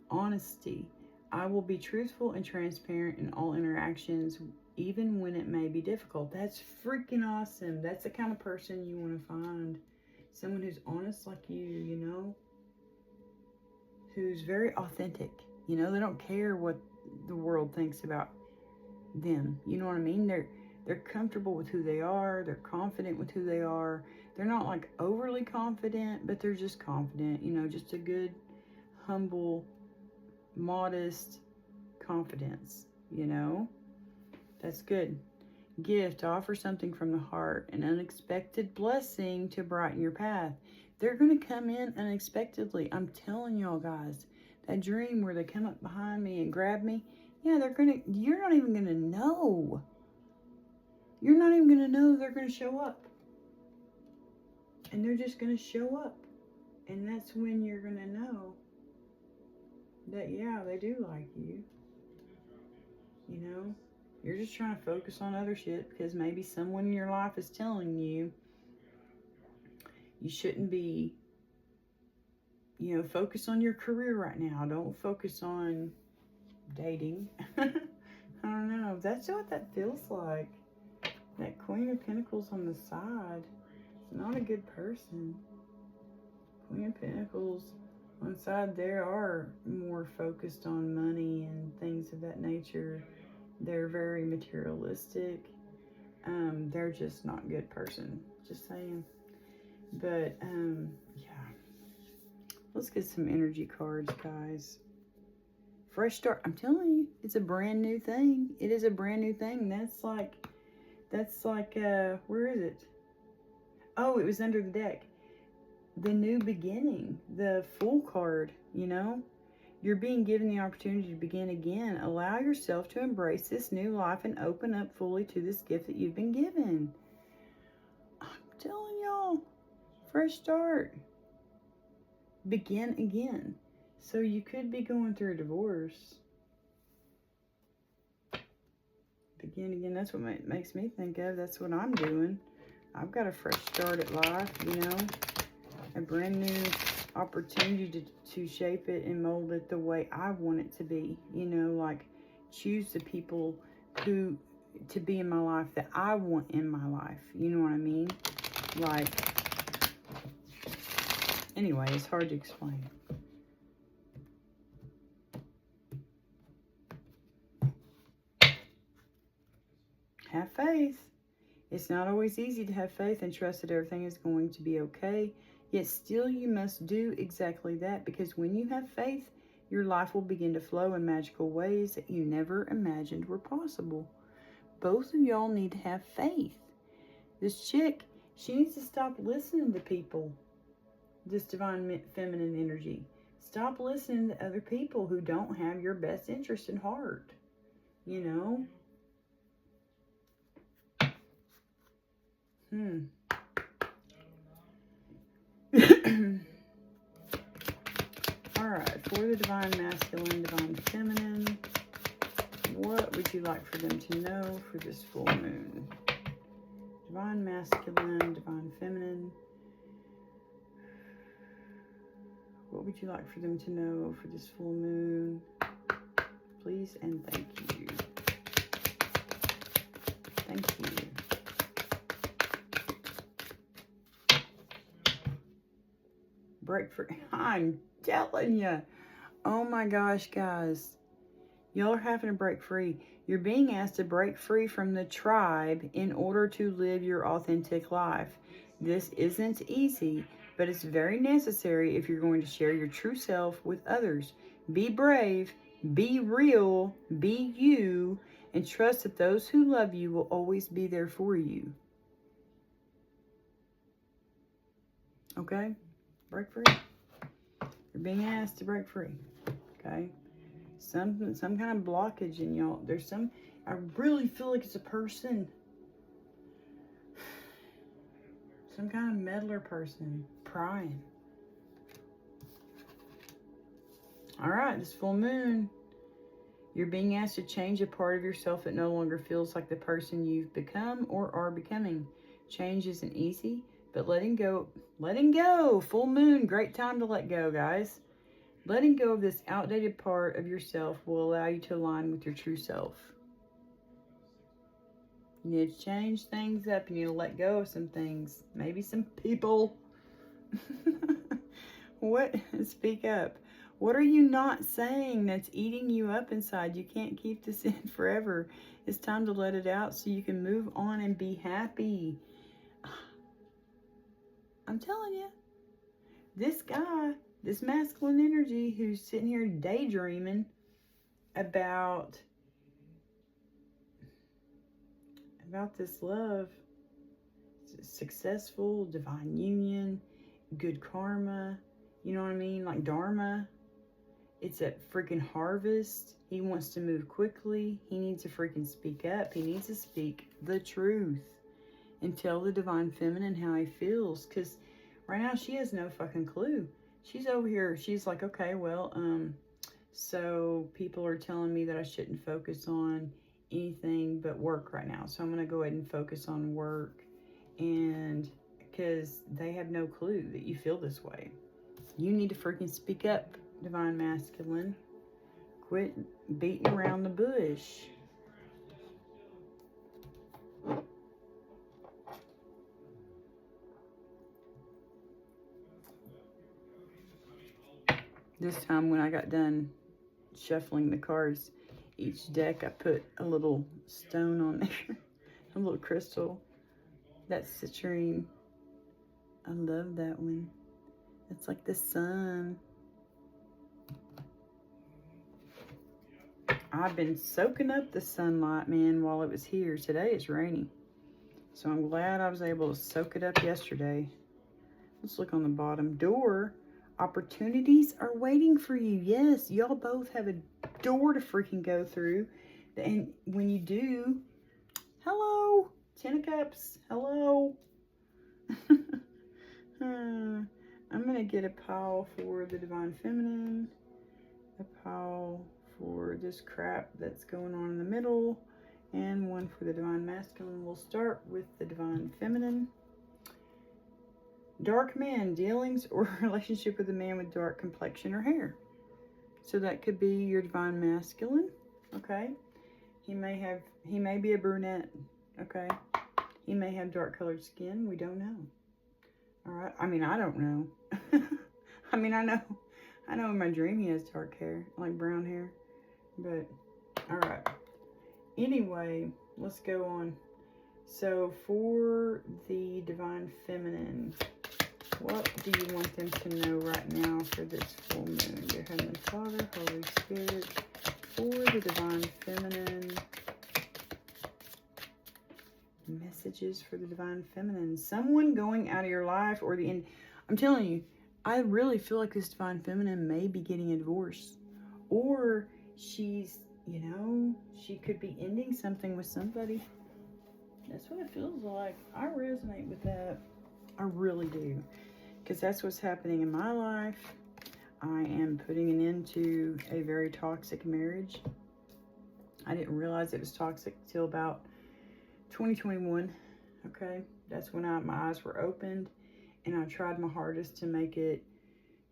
Honesty. I will be truthful and transparent in all interactions, even when it may be difficult. That's freaking awesome. That's the kind of person you want to find. Someone who's honest like you know? Who's very authentic. You know, they don't care what the world thinks about them. You know what I mean? They're comfortable with who they are. They're confident with who they are. They're not like overly confident, but they're just confident. You know, just a good, humble, modest confidence. You know, that's good. Gift, offer something from the heart, an unexpected blessing to brighten your path. They're going to come in unexpectedly. I'm telling y'all guys, that dream where they come up behind me and grab me, yeah, you're not even going to know. You're not even going to know they're going to show up. And they're just going to show up. And that's when you're going to know that, yeah, they do like you. You know? You're just trying to focus on other shit because maybe someone in your life is telling you you shouldn't be, you know, focus on your career right now. Don't focus on dating. I don't know. That's what that feels like. That Queen of Pentacles on the side. It's not a good person. Queen of Pentacles on the side, they are more focused on money and things of that nature. They're very materialistic. They're just not a good person. Just saying. But, yeah. Let's get some energy cards, guys. Fresh start. I'm telling you, it's a brand new thing. It is a brand new thing. That's like, where is it? Oh, it was under the deck. The new beginning. The Fool card, you know? You're being given the opportunity to begin again. Allow yourself to embrace this new life and open up fully to this gift that you've been given. I'm telling y'all, fresh start. Begin again. So you could be going through a divorce. Begin again. That's what makes me think of. That's what I'm doing. I've got a fresh start at life, you know. A brand new opportunity to shape it and mold it the way I want it to be. You know, like choose the people who to be in my life that I want in my life. You know what I mean? Like, anyway, it's hard to explain. Have faith. It's not always easy to have faith and trust that everything is going to be okay. Yet still you must do exactly that, because when you have faith, your life will begin to flow in magical ways that you never imagined were possible. Both of y'all need to have faith. This chick, she needs to stop listening to people. This divine feminine energy. Stop listening to other people who don't have your best interest in heart. You know? Alright, for the divine masculine, divine feminine, what would you like for them to know for this full moon? Divine masculine, divine feminine, what would you like for them to know for this full moon? Please and thank you. Thank you. Break free. I'm telling you. Oh my gosh, guys. Y'all are having to break free. You're being asked to break free from the tribe in order to live your authentic life. This isn't easy, but it's very necessary if you're going to share your true self with others. Be brave, be real, be you, and trust that those who love you will always be there for you. Okay? Break free. You're being asked to break free. Okay? Some kind of blockage in y'all. I really feel like it's a person. Some kind of meddler person. Prying. Alright, this full moon. You're being asked to change a part of yourself that no longer feels like the person you've become or are becoming. Change isn't easy, But letting go, full moon, great time to let go, guys. Letting go of this outdated part of yourself will allow you to align with your true self. You need to change things up. You need to let go of some things. Maybe some people. What? Speak up. What are you not saying that's eating you up inside? You can't keep this in forever. It's time to let it out so you can move on and be happy. I'm telling you. This guy, this masculine energy who's sitting here daydreaming about this love, successful, divine union, good karma, you know what I mean? Like dharma. It's a freaking harvest. He wants to move quickly. He needs to freaking speak up. He needs to speak the truth and tell the divine feminine how he feels. Because right now she has no fucking clue. She's over here. She's like, okay, well, so people are telling me that I shouldn't focus on anything but work right now. So I'm going to go ahead and focus on work. And because they have no clue that you feel this way. You need to freaking speak up, divine masculine. Quit beating around the bush. This time when I got done shuffling the cards, each deck I put a little stone on there. A little crystal. That's citrine. I love that one. It's like the sun. I've been soaking up the sunlight, man, while it was here. Today it's rainy. So I'm glad I was able to soak it up yesterday. Let's look on the bottom. Door. Opportunities are waiting for you. Yes, y'all both have a door to freaking go through. And when you do, hello, Ten of Cups, hello. I'm going to get a pile for the divine feminine, a pile for this crap that's going on in the middle, and one for the divine masculine. We'll start with the divine feminine. Dark man, dealings or relationship with a man with dark complexion or hair. So that could be your divine masculine, okay? He may be a brunette, okay? He may have dark colored skin, we don't know. All right, I mean, I don't know. I mean, I know in my dream he has dark hair, like brown hair, but all right. Anyway, let's go on. So for the divine feminine, what do you want them to know right now for this full moon? Dear Heavenly Father, Holy Spirit, for the divine feminine. Messages for the divine feminine. Someone going out of your life or the end. I'm telling you, I really feel like this divine feminine may be getting a divorce. Or she's, you know, she could be ending something with somebody. That's what it feels like. I resonate with that. I really do. Because that's what's happening in my life. I am putting an end to a very toxic marriage. I didn't realize it was toxic till about 2021. Okay, that's when my eyes were opened, and I tried my hardest to make it,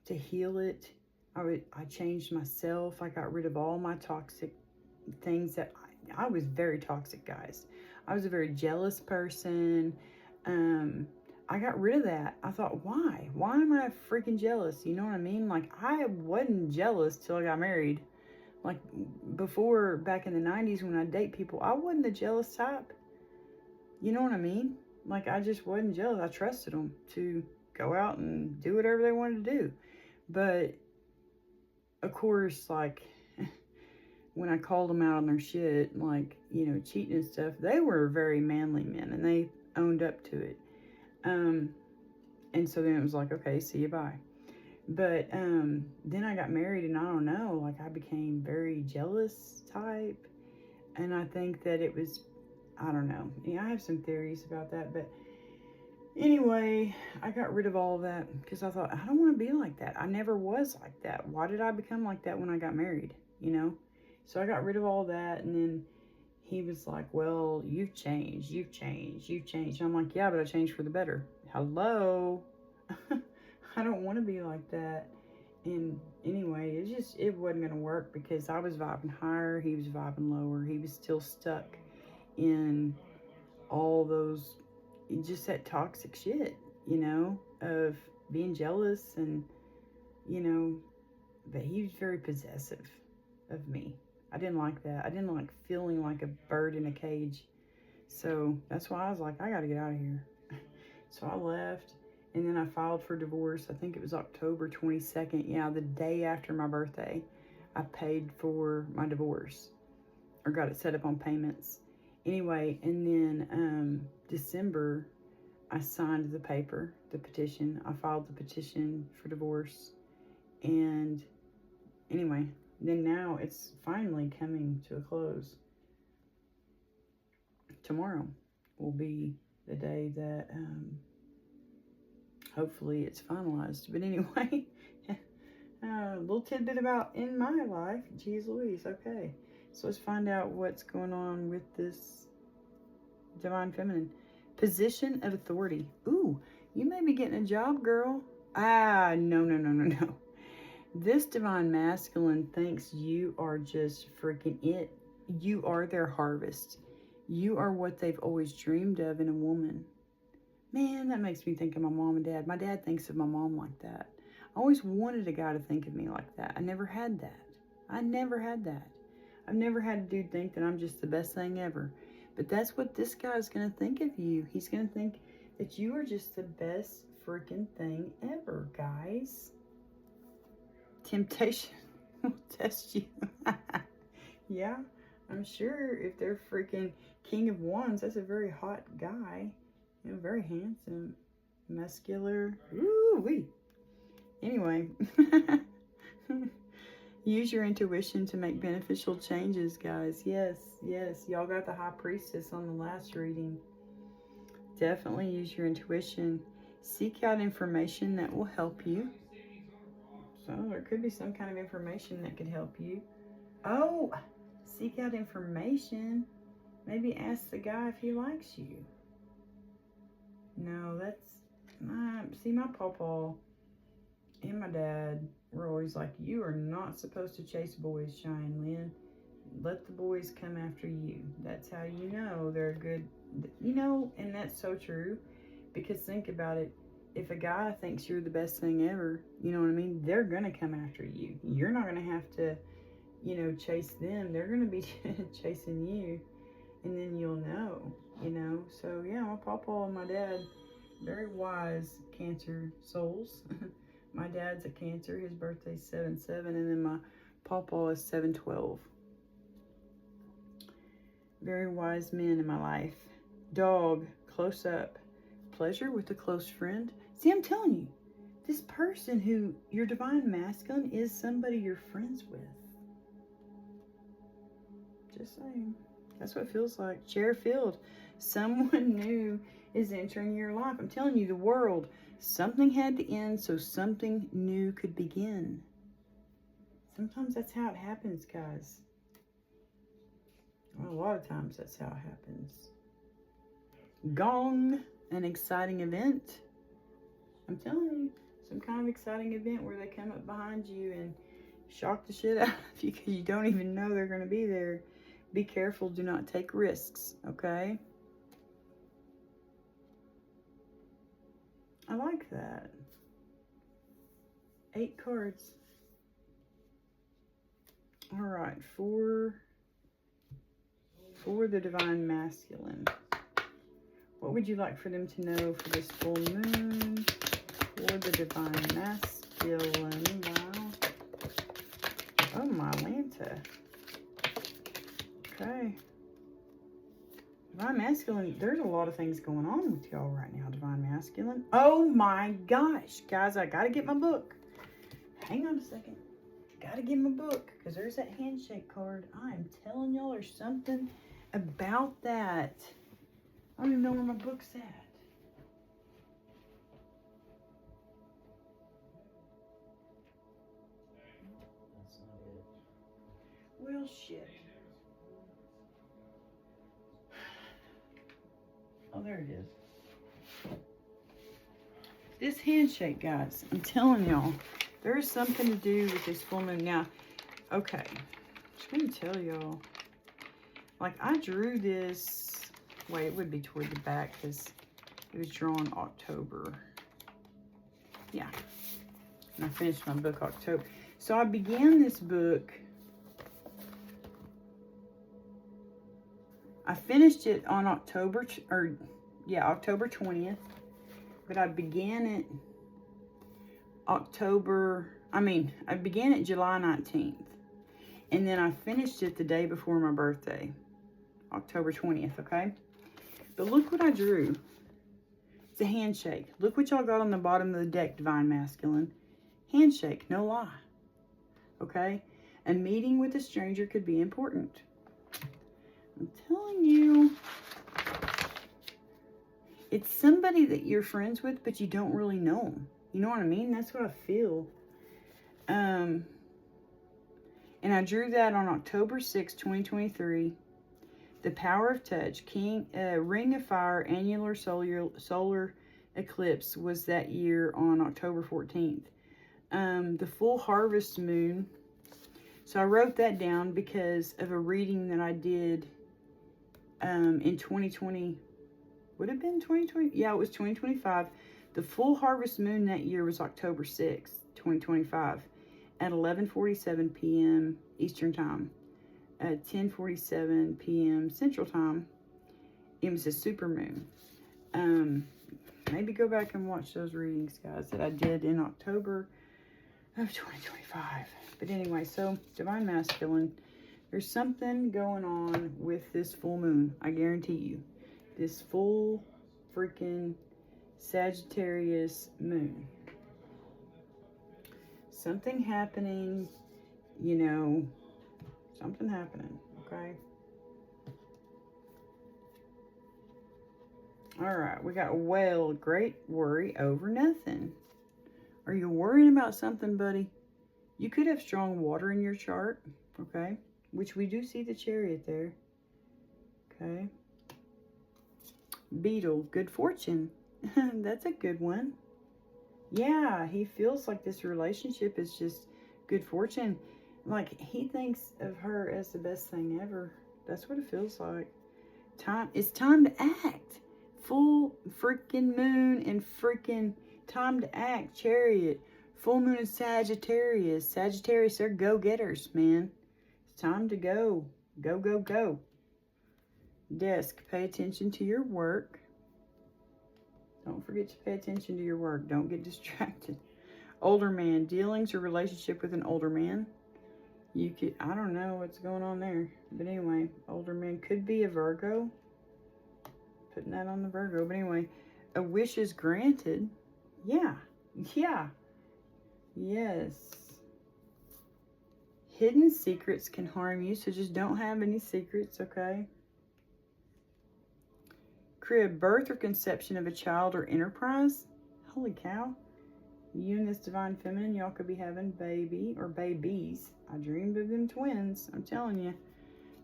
to heal it. I changed myself. I got rid of all my toxic things that I was very toxic, guys. I was a very jealous person. I got rid of that. I thought, why? Why am I freaking jealous? You know what I mean? Like, I wasn't jealous till I got married. Like, before, back in the 90s when I date people, I wasn't the jealous type. You know what I mean? Like, I just wasn't jealous. I trusted them to go out and do whatever they wanted to do. But, of course, like, when I called them out on their shit, like, you know, cheating and stuff, they were very manly men, and they owned up to it. And so then it was like, okay, see you, bye. But, then I got married, and I don't know, like, I became very jealous type. And I think that it was, I don't know. Yeah, I have some theories about that, but anyway, I got rid of all of that because I thought, I don't want to be like that. I never was like that. Why did I become like that when I got married? You know? So I got rid of all that, and then he was like, well, you've changed. And I'm like, yeah, but I changed for the better. Hello. I don't want to be like that. And anyway, it wasn't going to work because I was vibing higher, he was vibing lower. He was still stuck in all those, just that toxic shit, you know, of being jealous and, you know, but he was very possessive of me. I didn't like that. I didn't like feeling like a bird in a cage. So that's why I was like, I got to get out of here. So I left, and then I filed for divorce. I think it was October 22nd. Yeah, the day after my birthday, I paid for my divorce, or got it set up on payments. Anyway, and then December, I signed the paper, the petition. I filed the petition for divorce. And anyway, then now it's finally coming to a close. Tomorrow will be the day that hopefully it's finalized. But anyway, a little tidbit about in my life. Jeez Louise. Okay, so let's find out what's going on with this divine feminine. Position of authority. Ooh, you may be getting a job, girl. No. This divine masculine thinks you are just freaking it. You are their harvest. You are what they've always dreamed of in a woman. Man, that makes me think of my mom and dad. My dad thinks of my mom like that. I always wanted a guy to think of me like that. I never had that. I've never had a dude think that I'm just the best thing ever. But that's what this guy's going to think of you. He's going to think that you are just the best freaking thing ever, guys. Temptation will test you. Yeah, I'm sure if they're freaking King of Wands, that's a very hot guy. You know, very handsome, muscular. Ooh-wee. Anyway, use your intuition to make beneficial changes, guys. Yes. Y'all got the High Priestess on the last reading. Definitely use your intuition. Seek out information that will help you. So there could be some kind of information that could help you. Oh, seek out information. Maybe ask the guy if he likes you. No, that's see, my pawpaw and my dad were always like, you are not supposed to chase boys, Cheyenne Lynn. Let the boys come after you. That's how you know they're good. You know, and that's so true. Because think about it. If a guy thinks you're the best thing ever, you know what I mean? They're going to come after you. You're not going to have to, you know, chase them. They're going to be chasing you. And then you'll know, you know. So, yeah, my pawpaw and my dad, very wise Cancer souls. My dad's a Cancer. His birthday's 7/7. And then my pawpaw is 7/12. Very wise men in my life. Dog, close up. Pleasure with a close friend. See, I'm telling you, this person who your divine masculine is somebody you're friends with. Just saying. That's what it feels like. Share field. Someone new is entering your life. I'm telling you, the world. Something had to end so something new could begin. Sometimes that's how it happens, guys. Well, a lot of times that's how it happens. Gong. An exciting event. I'm telling you, some kind of exciting event where they come up behind you and shock the shit out of you because you don't even know they're going to be there. Be careful. Do not take risks, okay? I like that. 8 cards. All right, for the divine masculine. What would you like for them to know for this full moon? For the divine masculine. Wow. Oh, my Lanta. Okay. Divine masculine. There's a lot of things going on with y'all right now, divine masculine. Oh, my gosh. Guys, I got to get my book. Hang on a second. Got to get my book because there's that handshake card. I'm telling y'all there's something about that. I don't even know where my book's at. That's not it. Well, shit. Oh, there it is. This handshake, guys, I'm telling y'all, there is something to do with this full moon. Now, okay, I'm just going to tell y'all, like, I drew this, wait, it would be toward the back because it was drawn October. Yeah, and I finished my book October. So I began this book, I finished it on October 20th, but I began it I began it July 19th, and then I finished it the day before my birthday, October 20th, okay? But look what I drew. It's a handshake. Look what y'all got on the bottom of the deck, Divine Masculine. Handshake, no lie, okay? A meeting with a stranger could be important. I'm telling you, it's somebody that you're friends with, but you don't really know them. You know what I mean? That's what I feel. And I drew that on October 6, 2023. The Power of Touch, Ring of Fire, annular solar eclipse was that year on October 14th. The full harvest moon. So I wrote that down because of a reading that I did in 2020. Would it have been 2020? Yeah, it was 2025. The full harvest moon that year was October 6th, 2025 at 11:47 p.m. Eastern Time, at 10:47 p.m. Central Time. It was a super moon. Maybe go back and watch those readings, guys, that I did in October of 2025. But anyway, so Divine Masculine, there's something going on with this full moon. I guarantee you. This full freaking Sagittarius moon. Something happening, you know, something happening, okay? All right, we got Whale, great worry over nothing. Are you worrying about something, buddy? You could have strong water in your chart, okay? Which we do see the Chariot there, okay? Beetle, good fortune. That's a good one. Yeah, he feels like this relationship is just good fortune. Like, he thinks of her as the best thing ever. That's what it feels like. It's time to act. Full freaking moon and freaking time to act. Chariot. Full moon in Sagittarius. Sagittarius, they're go-getters, man. It's time to go. Go, go, go. Desk, pay attention to your work. Don't forget to pay attention to your work. Don't get distracted. Older man, dealings or relationship with an older man. You could, I don't know what's going on there. But anyway, older man could be a Virgo. Putting that on the Virgo. But anyway, a wish is granted. Yeah. Yeah. Yes. Hidden secrets can harm you, so just don't have any secrets, okay? Crib, birth or conception of a child or enterprise. Holy cow. You and this Divine Feminine, y'all could be having baby or babies. I dreamed of them twins. I'm telling you.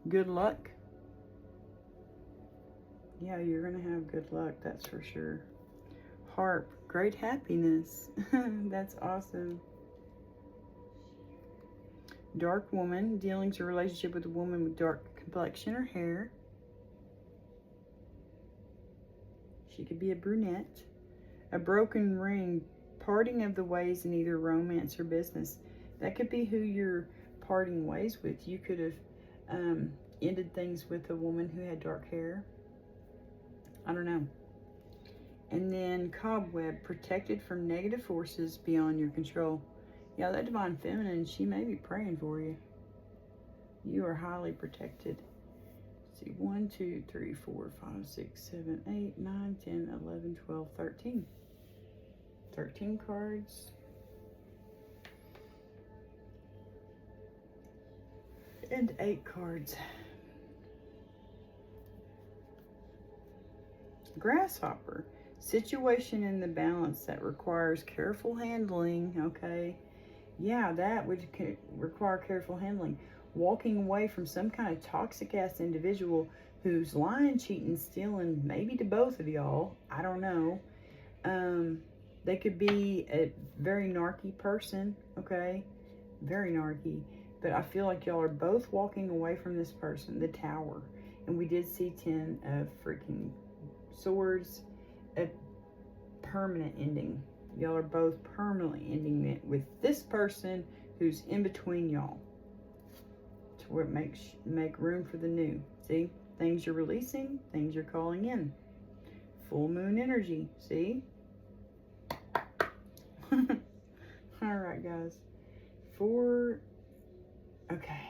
Good luck. Yeah, you're going to have good luck. That's for sure. Harp, great happiness. That's awesome. Dark woman, dealings or relationship with a woman with dark complexion or hair. She could be a brunette. A broken ring, parting of the ways in either romance or business. That could be who you're parting ways with. You could have ended things with a woman who had dark hair. I don't know. And then cobweb, protected from negative forces beyond your control. Yeah, that Divine Feminine, she may be praying for you. You are highly protected. Let's see, 1, 2, 3, 4, 5, 6, 7, 8, 9, 10, 11, 12, 13. 13 cards. And 8 cards. Grasshopper. Situation in the balance that requires careful handling. Okay. Yeah, that would require careful handling. Walking away from some kind of toxic ass individual who's lying, cheating, stealing, maybe to both of y'all. I don't know. They could be a very narky person, okay? Very narky. But I feel like y'all are both walking away from this person, the Tower. And we did see 10 of freaking Swords, a permanent ending. Y'all are both permanently ending it with this person who's in between y'all. To where it make room for the new. See? Things you're releasing, things you're calling in. Full moon energy. See? Alright, guys. Okay.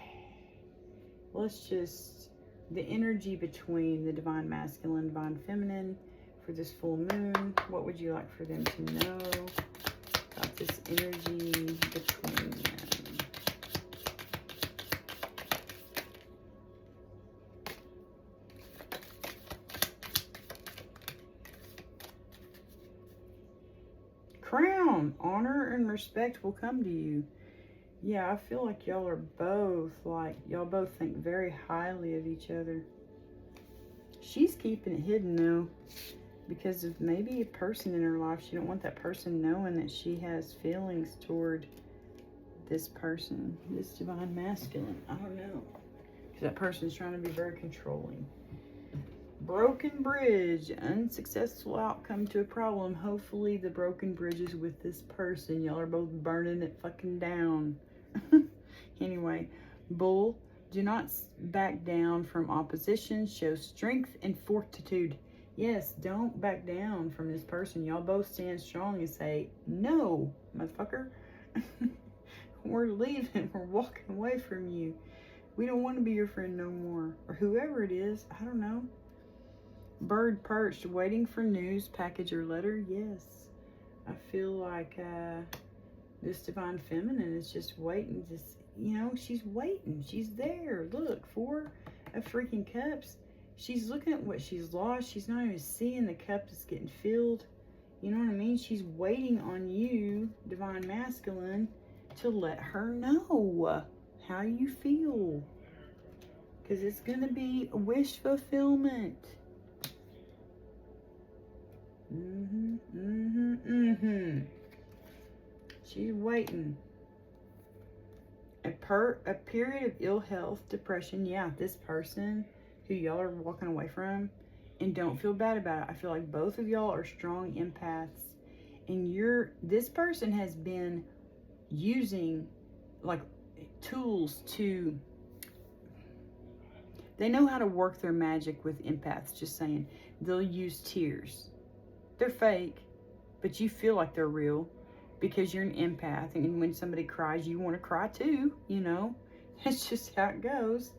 Let's just... The energy between the divine masculine, divine feminine for this full moon. What would you like for them to know about this energy between them? Crown, honor and respect will come to you. Yeah, I feel like y'all are both, y'all both think very highly of each other. She's keeping it hidden, though, because of maybe a person in her life. She don't want that person knowing that she has feelings toward this person, this divine masculine. I don't know. Because that person's trying to be very controlling. Broken bridge, unsuccessful outcome to a problem. Hopefully the broken bridge is with this person. Y'all are both burning it fucking down. Anyway, Bull, do not back down from opposition. Show strength and fortitude. Yes, don't back down from this person. Y'all both stand strong and say, no, motherfucker. We're leaving. We're walking away from you. We don't want to be your friend no more. Or whoever it is. I don't know. Bird perched, waiting for news, package, or letter. Yes. I feel like this divine feminine is just waiting. Just, you know, she's waiting. She's there. Look, 4 of freaking cups. She's looking at what she's lost. She's not even seeing the cup that's getting filled. You know what I mean? She's waiting on you, divine masculine, to let her know how you feel. Because it's going to be a wish fulfillment. She's waiting. A period of ill health, depression. Yeah, this person who y'all are walking away from, and don't feel bad about it. I feel like both of y'all are strong empaths, and this person has been using like tools to, they know how to work their magic with empaths. Just saying, they'll use tears. They're fake, but you feel like they're real because you're an empath, and when somebody cries, you want to cry too, you know. That's just how it goes.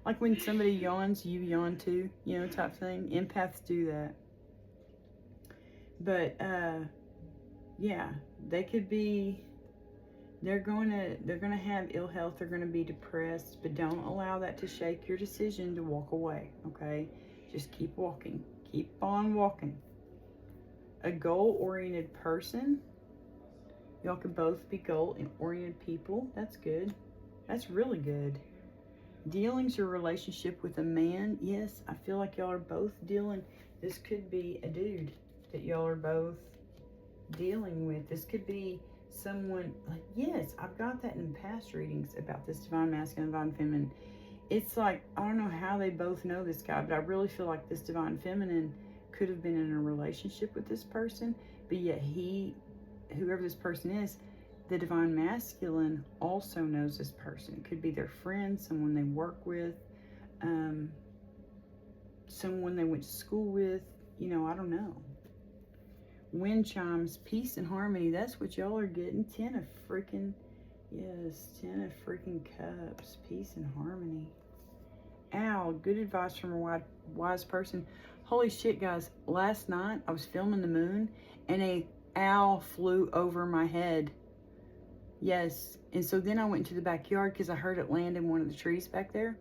Like when somebody yawns, you yawn too, you know, type thing. Empaths do that. But yeah, they could be, they're gonna have ill health, they're gonna be depressed, but don't allow that to shake your decision to walk away, okay? Just keep walking. Keep on walking. A goal-oriented person. Y'all could both be goal-oriented people. That's good. That's really good. Dealings or relationship with a man. Yes, I feel like y'all are both dealing. This could be a dude that y'all are both dealing with. This could be someone, like, yes, I've got that in past readings about this divine masculine, divine feminine. It's like, I don't know how they both know this guy, but I really feel like this divine feminine could have been in a relationship with this person, but yet whoever this person is, the divine masculine also knows this person. It could be their friend, someone they work with, someone they went to school with, you know, I don't know. Wind chimes, peace and harmony. That's what y'all are getting. 10 of freaking, yes, 10 of freaking cups. Peace and harmony. Ow, good advice from a wise person. Holy shit, guys. Last night, I was filming the moon, and a owl flew over my head. Yes. And so then I went to the backyard because I heard it land in one of the trees back there.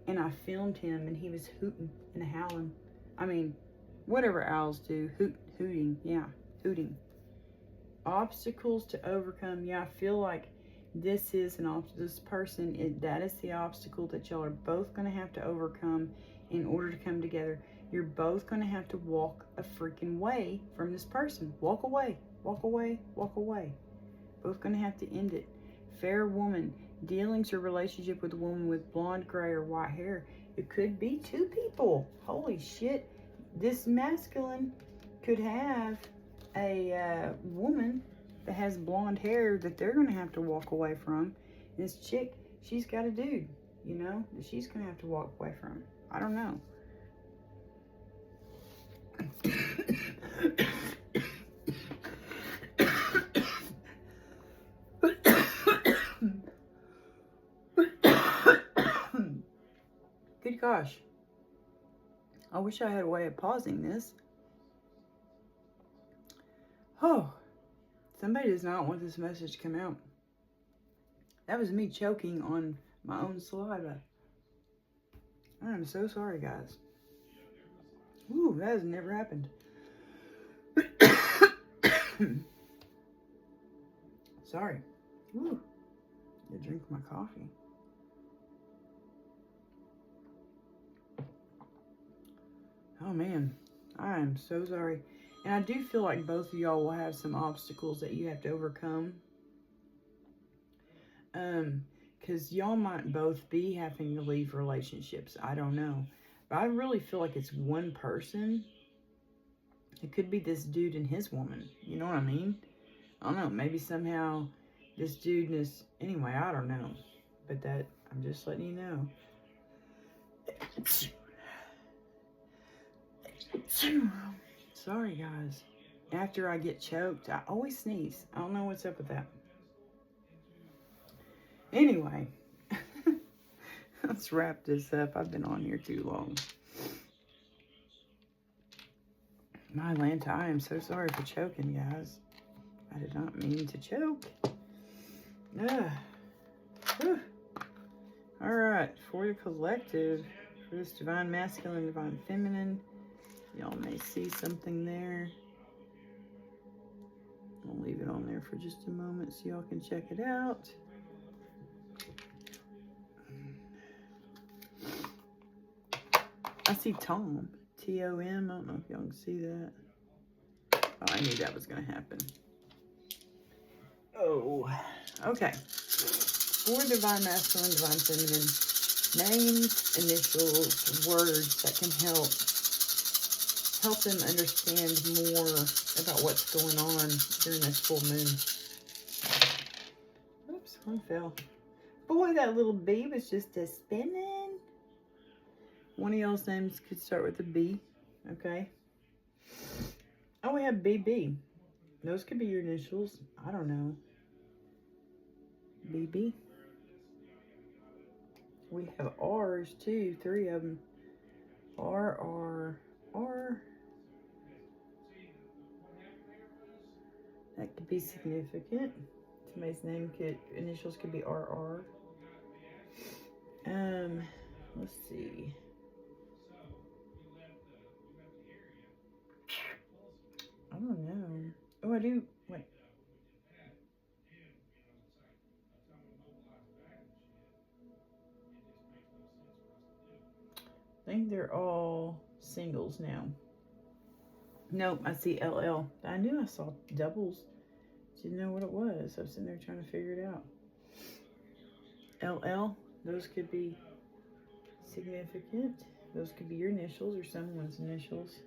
And I filmed him, and he was hooting and howling. I mean, whatever owls do. Hooting. Yeah, hooting. Obstacles to overcome. Yeah, I feel like this is this person, that is the obstacle that y'all are both going to have to overcome in order to come together. You're both going to have to walk a freaking way from this person. Walk away, walk away, walk away. Both going to have to end it. Fair woman, dealings or relationship with a woman with blonde, gray, or white hair. It could be two people. Holy shit. This masculine could have a woman that has blonde hair that they're going to have to walk away from. And this chick, she's got a dude, you know, that she's going to have to walk away from. I don't know. Good gosh. I wish I had a way of pausing this. Oh, somebody does not want this message to come out. That was me choking on my own saliva. I am so sorry, guys. Ooh, that has never happened. Sorry. Ooh, I drink my coffee. Oh man, I am so sorry. And I do feel like both of y'all will have some obstacles that you have to overcome. Because y'all might both be having to leave relationships. I don't know. But I really feel like it's one person. It could be this dude and his woman. You know what I mean? I don't know. Maybe somehow this dude is... Anyway, I don't know. But that, I'm just letting you know. Sorry, guys. After I get choked, I always sneeze. I don't know what's up with that. Anyway, let's wrap this up. I've been on here too long. My Atlanta, I am so sorry for choking, guys. I did not mean to choke. All right, for the collective, for this divine masculine, divine feminine, y'all may see something there. I'll leave it on there for just a moment so y'all can check it out. I see Tom. T-O-M. I don't know if y'all can see that. Oh, I knew that was going to happen. Oh, okay. For divine masculine, divine feminine, names, initials, words that can help them understand more about what's going on during this full moon. Oops, one fell. Boy, that little bee was just a spinning. One of y'all's names could start with a B, okay? Oh, we have BB. Those could be your initials. I don't know. BB. We have R's too, 3 of them. R, R, R. That could be significant. Somebody's name initials could be RR. Let's see. I don't know. Oh, I do. Wait. I think they're all singles now. Nope, I see LL. I knew I saw doubles. Didn't know what it was. I was sitting there trying to figure it out. LL, those could be significant. Those could be your initials or someone's initials.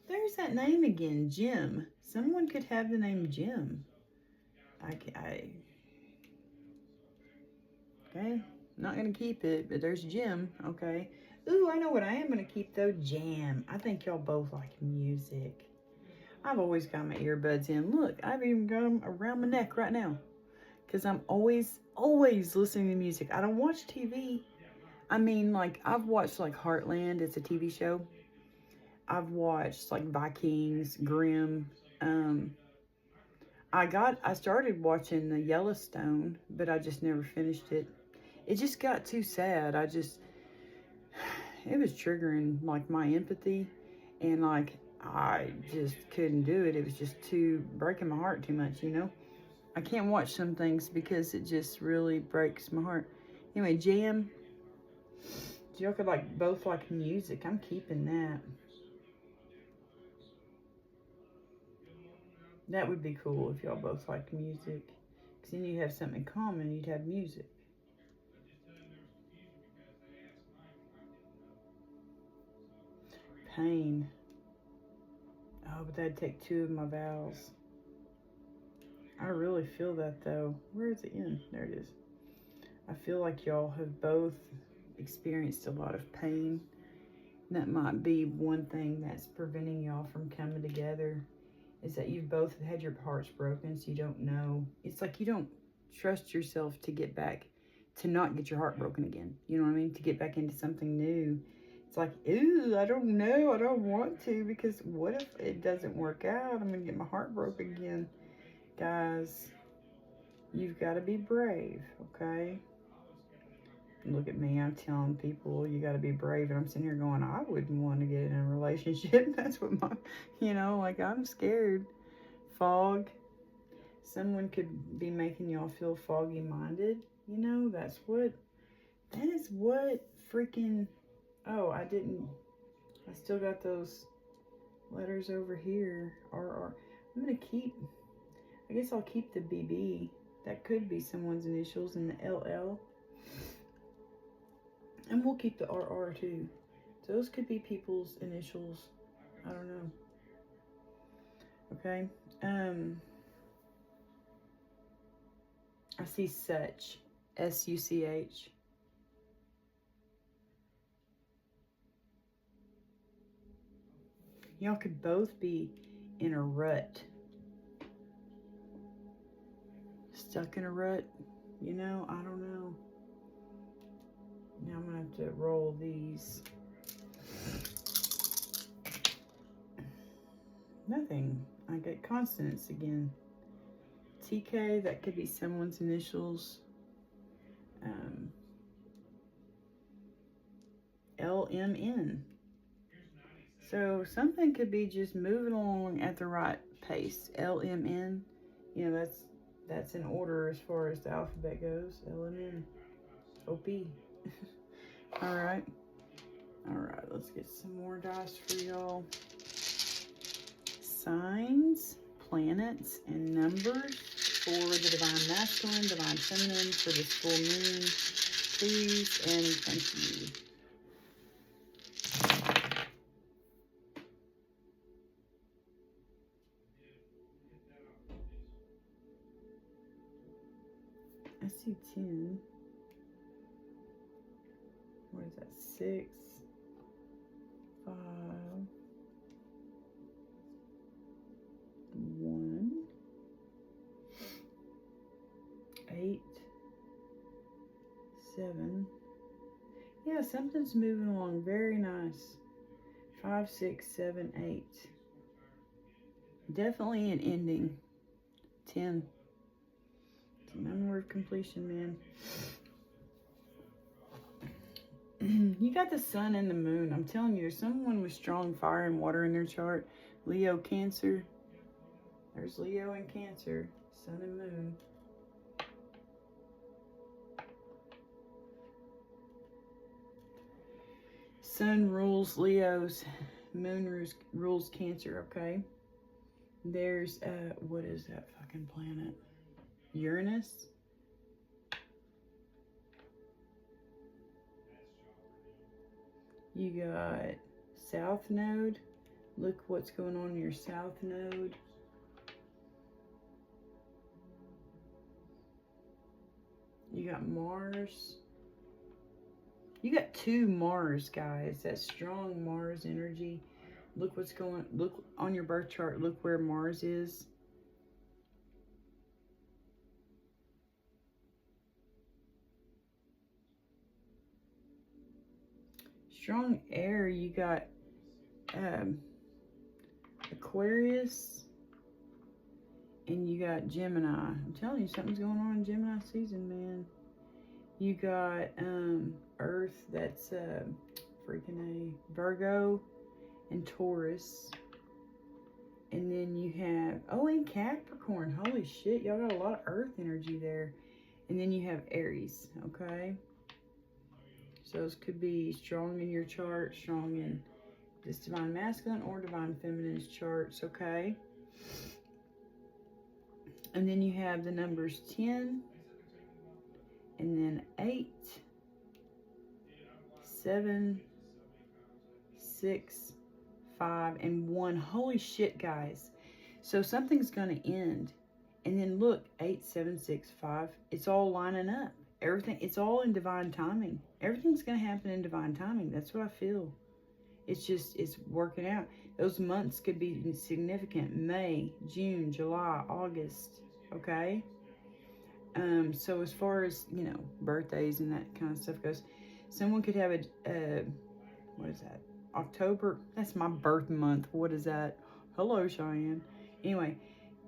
There's that name again, Jim. Someone could have the name Jim. Okay, not going to keep it, but there's Jim, okay. Ooh, I know what I am going to keep, though, Jam. I think y'all both like music. I've always got my earbuds in. Look, I've even got them around my neck right now. Because I'm always listening to music. I don't watch TV. I mean, like, I've watched, like, Heartland. It's a TV show. I've watched, like, Vikings, Grimm. I started watching the Yellowstone, but I just never finished it. It just got too sad. It was triggering, like, my empathy, and, like, I just couldn't do it. It was just breaking my heart too much, you know? I can't watch some things because it just really breaks my heart. Anyway, jam. Y'all could like both like music. I'm keeping that. That would be cool if y'all both liked music. Because then you'd have something in common. You'd have music. Pain. Oh, but that'd take 2 of my vowels. I really feel that though. Where is it in? There it is. I feel like y'all have both experienced a lot of pain. That might be one thing that's preventing y'all from coming together, is that you've both had your hearts broken, so you don't know. It's like you don't trust yourself to get back, to not get your heart broken again. You know what I mean? To get back into something new. It's like, ooh, I don't know. I don't want to, because what if it doesn't work out? I'm going to get my heart broken again. Guys, you've got to be brave, okay? Look at me, I'm telling people you got to be brave, and I'm sitting here going, I wouldn't want to get in a relationship. That's what my, like, I'm scared. Fog. Someone could be making y'all feel foggy minded. That is what freaking, oh, I still got those letters over here. RR. I'm going to keep, I guess I'll keep the BB. That could be someone's initials, and the LL. And we'll keep the RR too. Those could be people's initials. I don't know. Okay. I see such. SUCH. Y'all could both be in a rut. Stuck in a rut. I don't know. Now I'm going to have to roll these. Nothing. I get consonants again. TK, that could be someone's initials. LMN. So something could be just moving along at the right pace. LMN. That's in order as far as the alphabet goes. LMN. OP. Alright, let's get some more dice for y'all. Signs, planets, and numbers for the Divine Masculine, Divine Feminine, for this full moon, please and thank you. I see 10. What is that? 6, 5, 1, 8, 7. Yeah, something's moving along. Very nice. 5, 6, 7, 8. Definitely an ending. 10. It's a number of completion, man. You got the sun and the moon. I'm telling you, there's someone with strong fire and water in their chart. Leo, Cancer. There's Leo and Cancer. Sun and moon. Sun rules Leos. Moon rules Cancer, okay? There's, what is that fucking planet? Uranus. You got South Node. Look what's going on in your South Node. You got Mars. You got 2 Mars, guys. That strong Mars energy. Look what's going, look on your birth chart. Look where Mars is. Strong air. You got Aquarius. And you got Gemini. I'm telling you, something's going on in Gemini season, man. You got Earth, that's freaking a Virgo and Taurus. And then you have, oh, and Capricorn. Holy shit, y'all got a lot of Earth energy there. And then you have Aries, okay? Those could be strong in your chart, strong in this divine masculine or divine feminine's charts, okay? And then you have the numbers 10, and then 8, 7, 6, 5, and 1. Holy shit, guys. So something's going to end. And then look, 8, 7, 6, 5. It's all lining up. Everything, it's all in divine timing. Everything's going to happen in divine timing. That's what I feel. It's just, it's working out. Those months could be significant. May, June, July, August. Okay? So as far as, you know, birthdays and that kind of stuff goes, someone could have what is that? October. That's my birth month. What is that? Hello, Cheyenne. Anyway,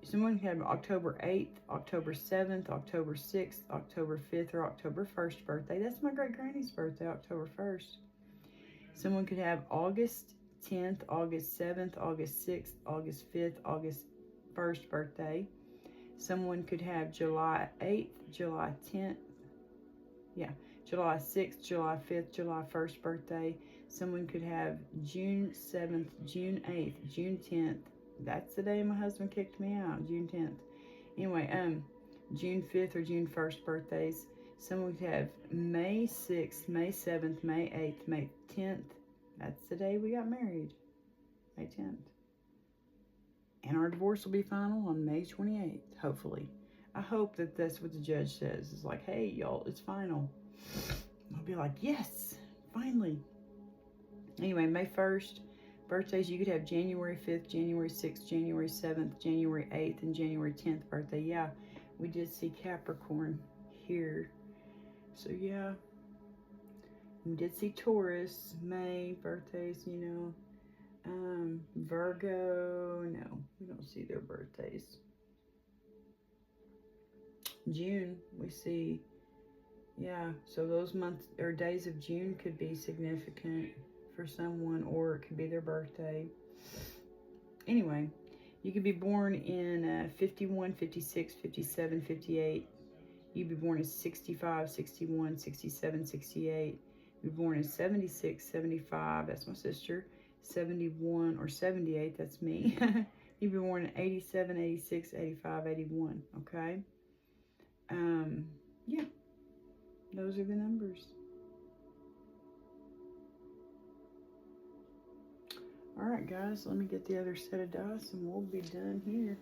someone could have October 8th, October 7th, October 6th, October 5th, or October 1st birthday. That's my great-granny's birthday, October 1st. Someone could have August 10th, August 7th, August 6th, August 5th, August 1st birthday. Someone could have July 8th, July 10th, July 6th, July 5th, July 1st birthday. Someone could have June 7th, June 8th, June 10th. That's the day my husband kicked me out, June 10th. Anyway, June 5th or June 1st birthdays. Someone could have May 6th, May 7th, May 8th, May 10th. That's the day we got married, May 10th. And our divorce will be final on May 28th, hopefully. I hope that that's what the judge says. It's like, hey, y'all, it's final. I'll be like, yes, finally. Anyway, May 1st, birthdays, you could have January 5th, January 6th, January 7th, January 8th, and January 10th birthday. Yeah, we did see Capricorn here. So, yeah. We did see Taurus, May, birthdays, you know. Virgo, no, we don't see their birthdays. June, we see, yeah, so those months or days of June could be significant for someone, or it could be their birthday. Anyway, you could be born in 51, 56, 57, 58. You'd be born in 65, 61, 67, 68. You'd be born in 76, 75, that's my sister. 71 or 78, that's me. You'd be born in 87, 86, 85, 81, okay? Yeah, those are the numbers. All right, guys, let me get the other set of dice and we'll be done here.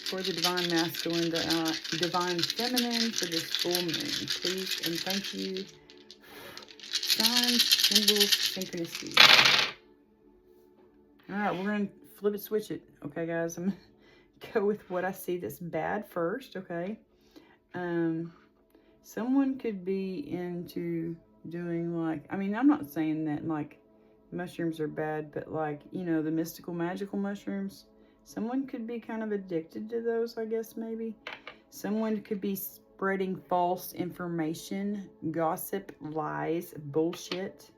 For the divine masculine, divine feminine, for this full moon, please and thank you. Signs, symbols, synchronicity. All right, we're going to flip it, switch it. Okay, guys, I'm going to go with what I see that's bad first, okay? Someone could be into doing, like, I mean, I'm not saying that, like, mushrooms are bad, but, like, you know, the mystical, magical mushrooms. Someone could be kind of addicted to those, I guess, maybe. Someone could be spreading false information, gossip, lies, bullshit.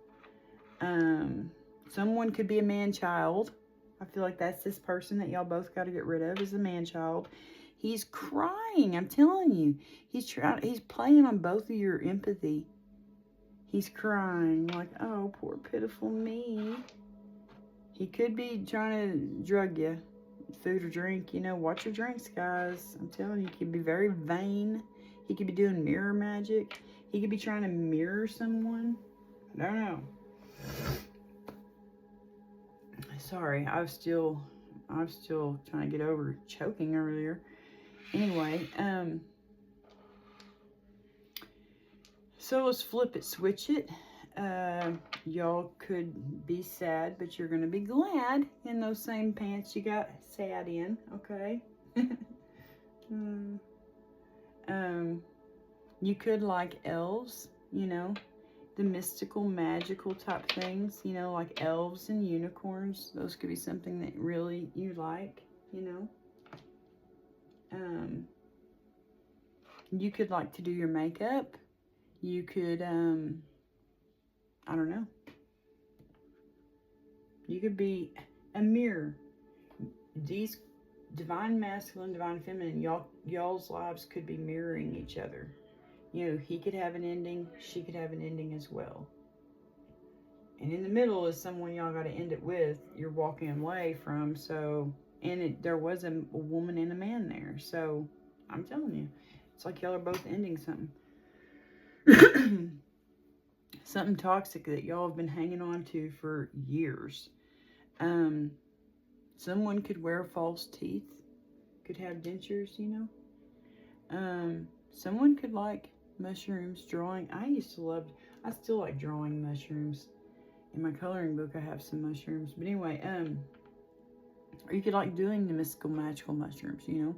Someone could be a man-child. I feel like that's this person that y'all both got to get rid of, is a man-child. He's crying, I'm telling you. He's playing on both of your empathy. He's crying like, oh, poor pitiful me. He could be trying to drug you, food or drink. You know, watch your drinks, guys. I'm telling you, he could be very vain. He could be doing mirror magic. He could be trying to mirror someone. I don't know. Sorry, I'm still trying to get over choking earlier. Anyway, so let's flip it, switch it. Y'all could be sad, but you're gonna be glad in those same pants you got sad in, okay? You could like elves, you know, the mystical, magical type things, you know, like elves and unicorns. Those could be something that really you like, you know. You could like to do your makeup. You could, I don't know. You could be a mirror. These divine masculine, divine feminine, y'all's lives could be mirroring each other. You know, he could have an ending, she could have an ending as well. And in the middle is someone y'all got to end it with, you're walking away from. So, and there was a woman and a man there. So, I'm telling you, it's like y'all are both ending something. Something toxic that y'all have been hanging on to for years. Someone could wear false teeth, could have dentures, you know. Someone could like mushrooms, drawing. I still like drawing mushrooms. In my coloring book, I have some mushrooms. But anyway, or you could like doing the mystical, magical mushrooms, you know.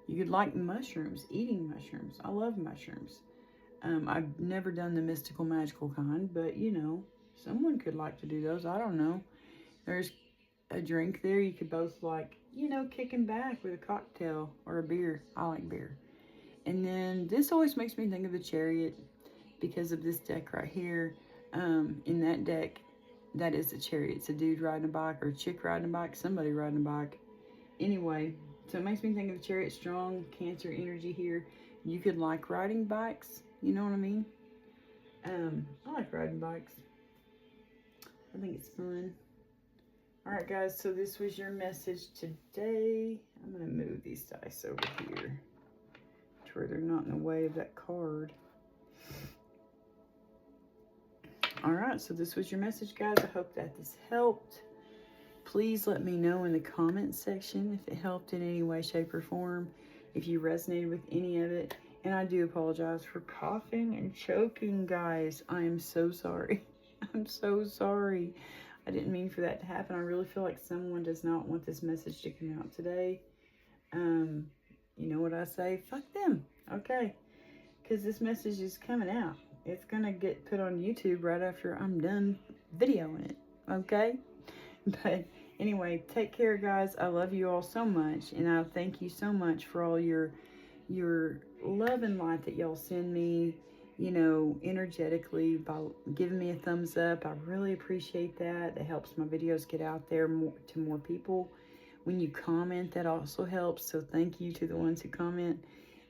You could like mushrooms, eating mushrooms. I love mushrooms. I've never done the mystical, magical kind, but, you know, someone could like to do those. I don't know. There's a drink there you could both like, you know, kicking back with a cocktail or a beer. I like beer. And then this always makes me think of the Chariot because of this deck right here. In that deck, that is the Chariot. It's a dude riding a bike or a chick riding a bike, somebody riding a bike. Anyway, so it makes me think of the Chariot, strong Cancer energy here. You could like riding bikes. You know what I mean? I like riding bikes. I think it's fun. Alright guys, so this was your message today. I'm going to move these dice over here to where they're not in the way of that card. Alright, so this was your message, guys. I hope that this helped. Please let me know in the comments section if it helped in any way, shape, or form. If you resonated with any of it. And I do apologize for coughing and choking, guys. I am so sorry. I'm so sorry. I didn't mean for that to happen. I really feel like someone does not want this message to come out today. You know what I say? Fuck them. Okay. Because this message is coming out. It's going to get put on YouTube right after I'm done videoing it. Okay? But anyway, take care, guys. I love you all so much. And I thank you so much for all your love and light that y'all send me, you know, energetically by giving me a thumbs up. I really appreciate that. That helps my videos get out there to more people. When you comment, that also helps. So thank you to the ones who comment.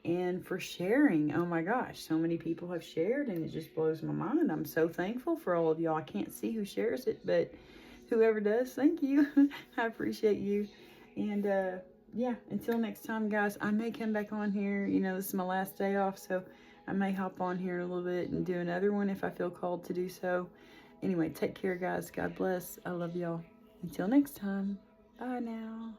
And for sharing. Oh my gosh, so many people have shared and it just blows my mind. I'm so thankful for all of y'all. I can't see who shares it, but whoever does, thank you. I appreciate you. And yeah, until next time, guys, I may come back on here. You know, this is my last day off, so I may hop on here in a little bit and do another one if I feel called to do so. Anyway, take care, guys. God bless. I love y'all. Until next time. Bye now.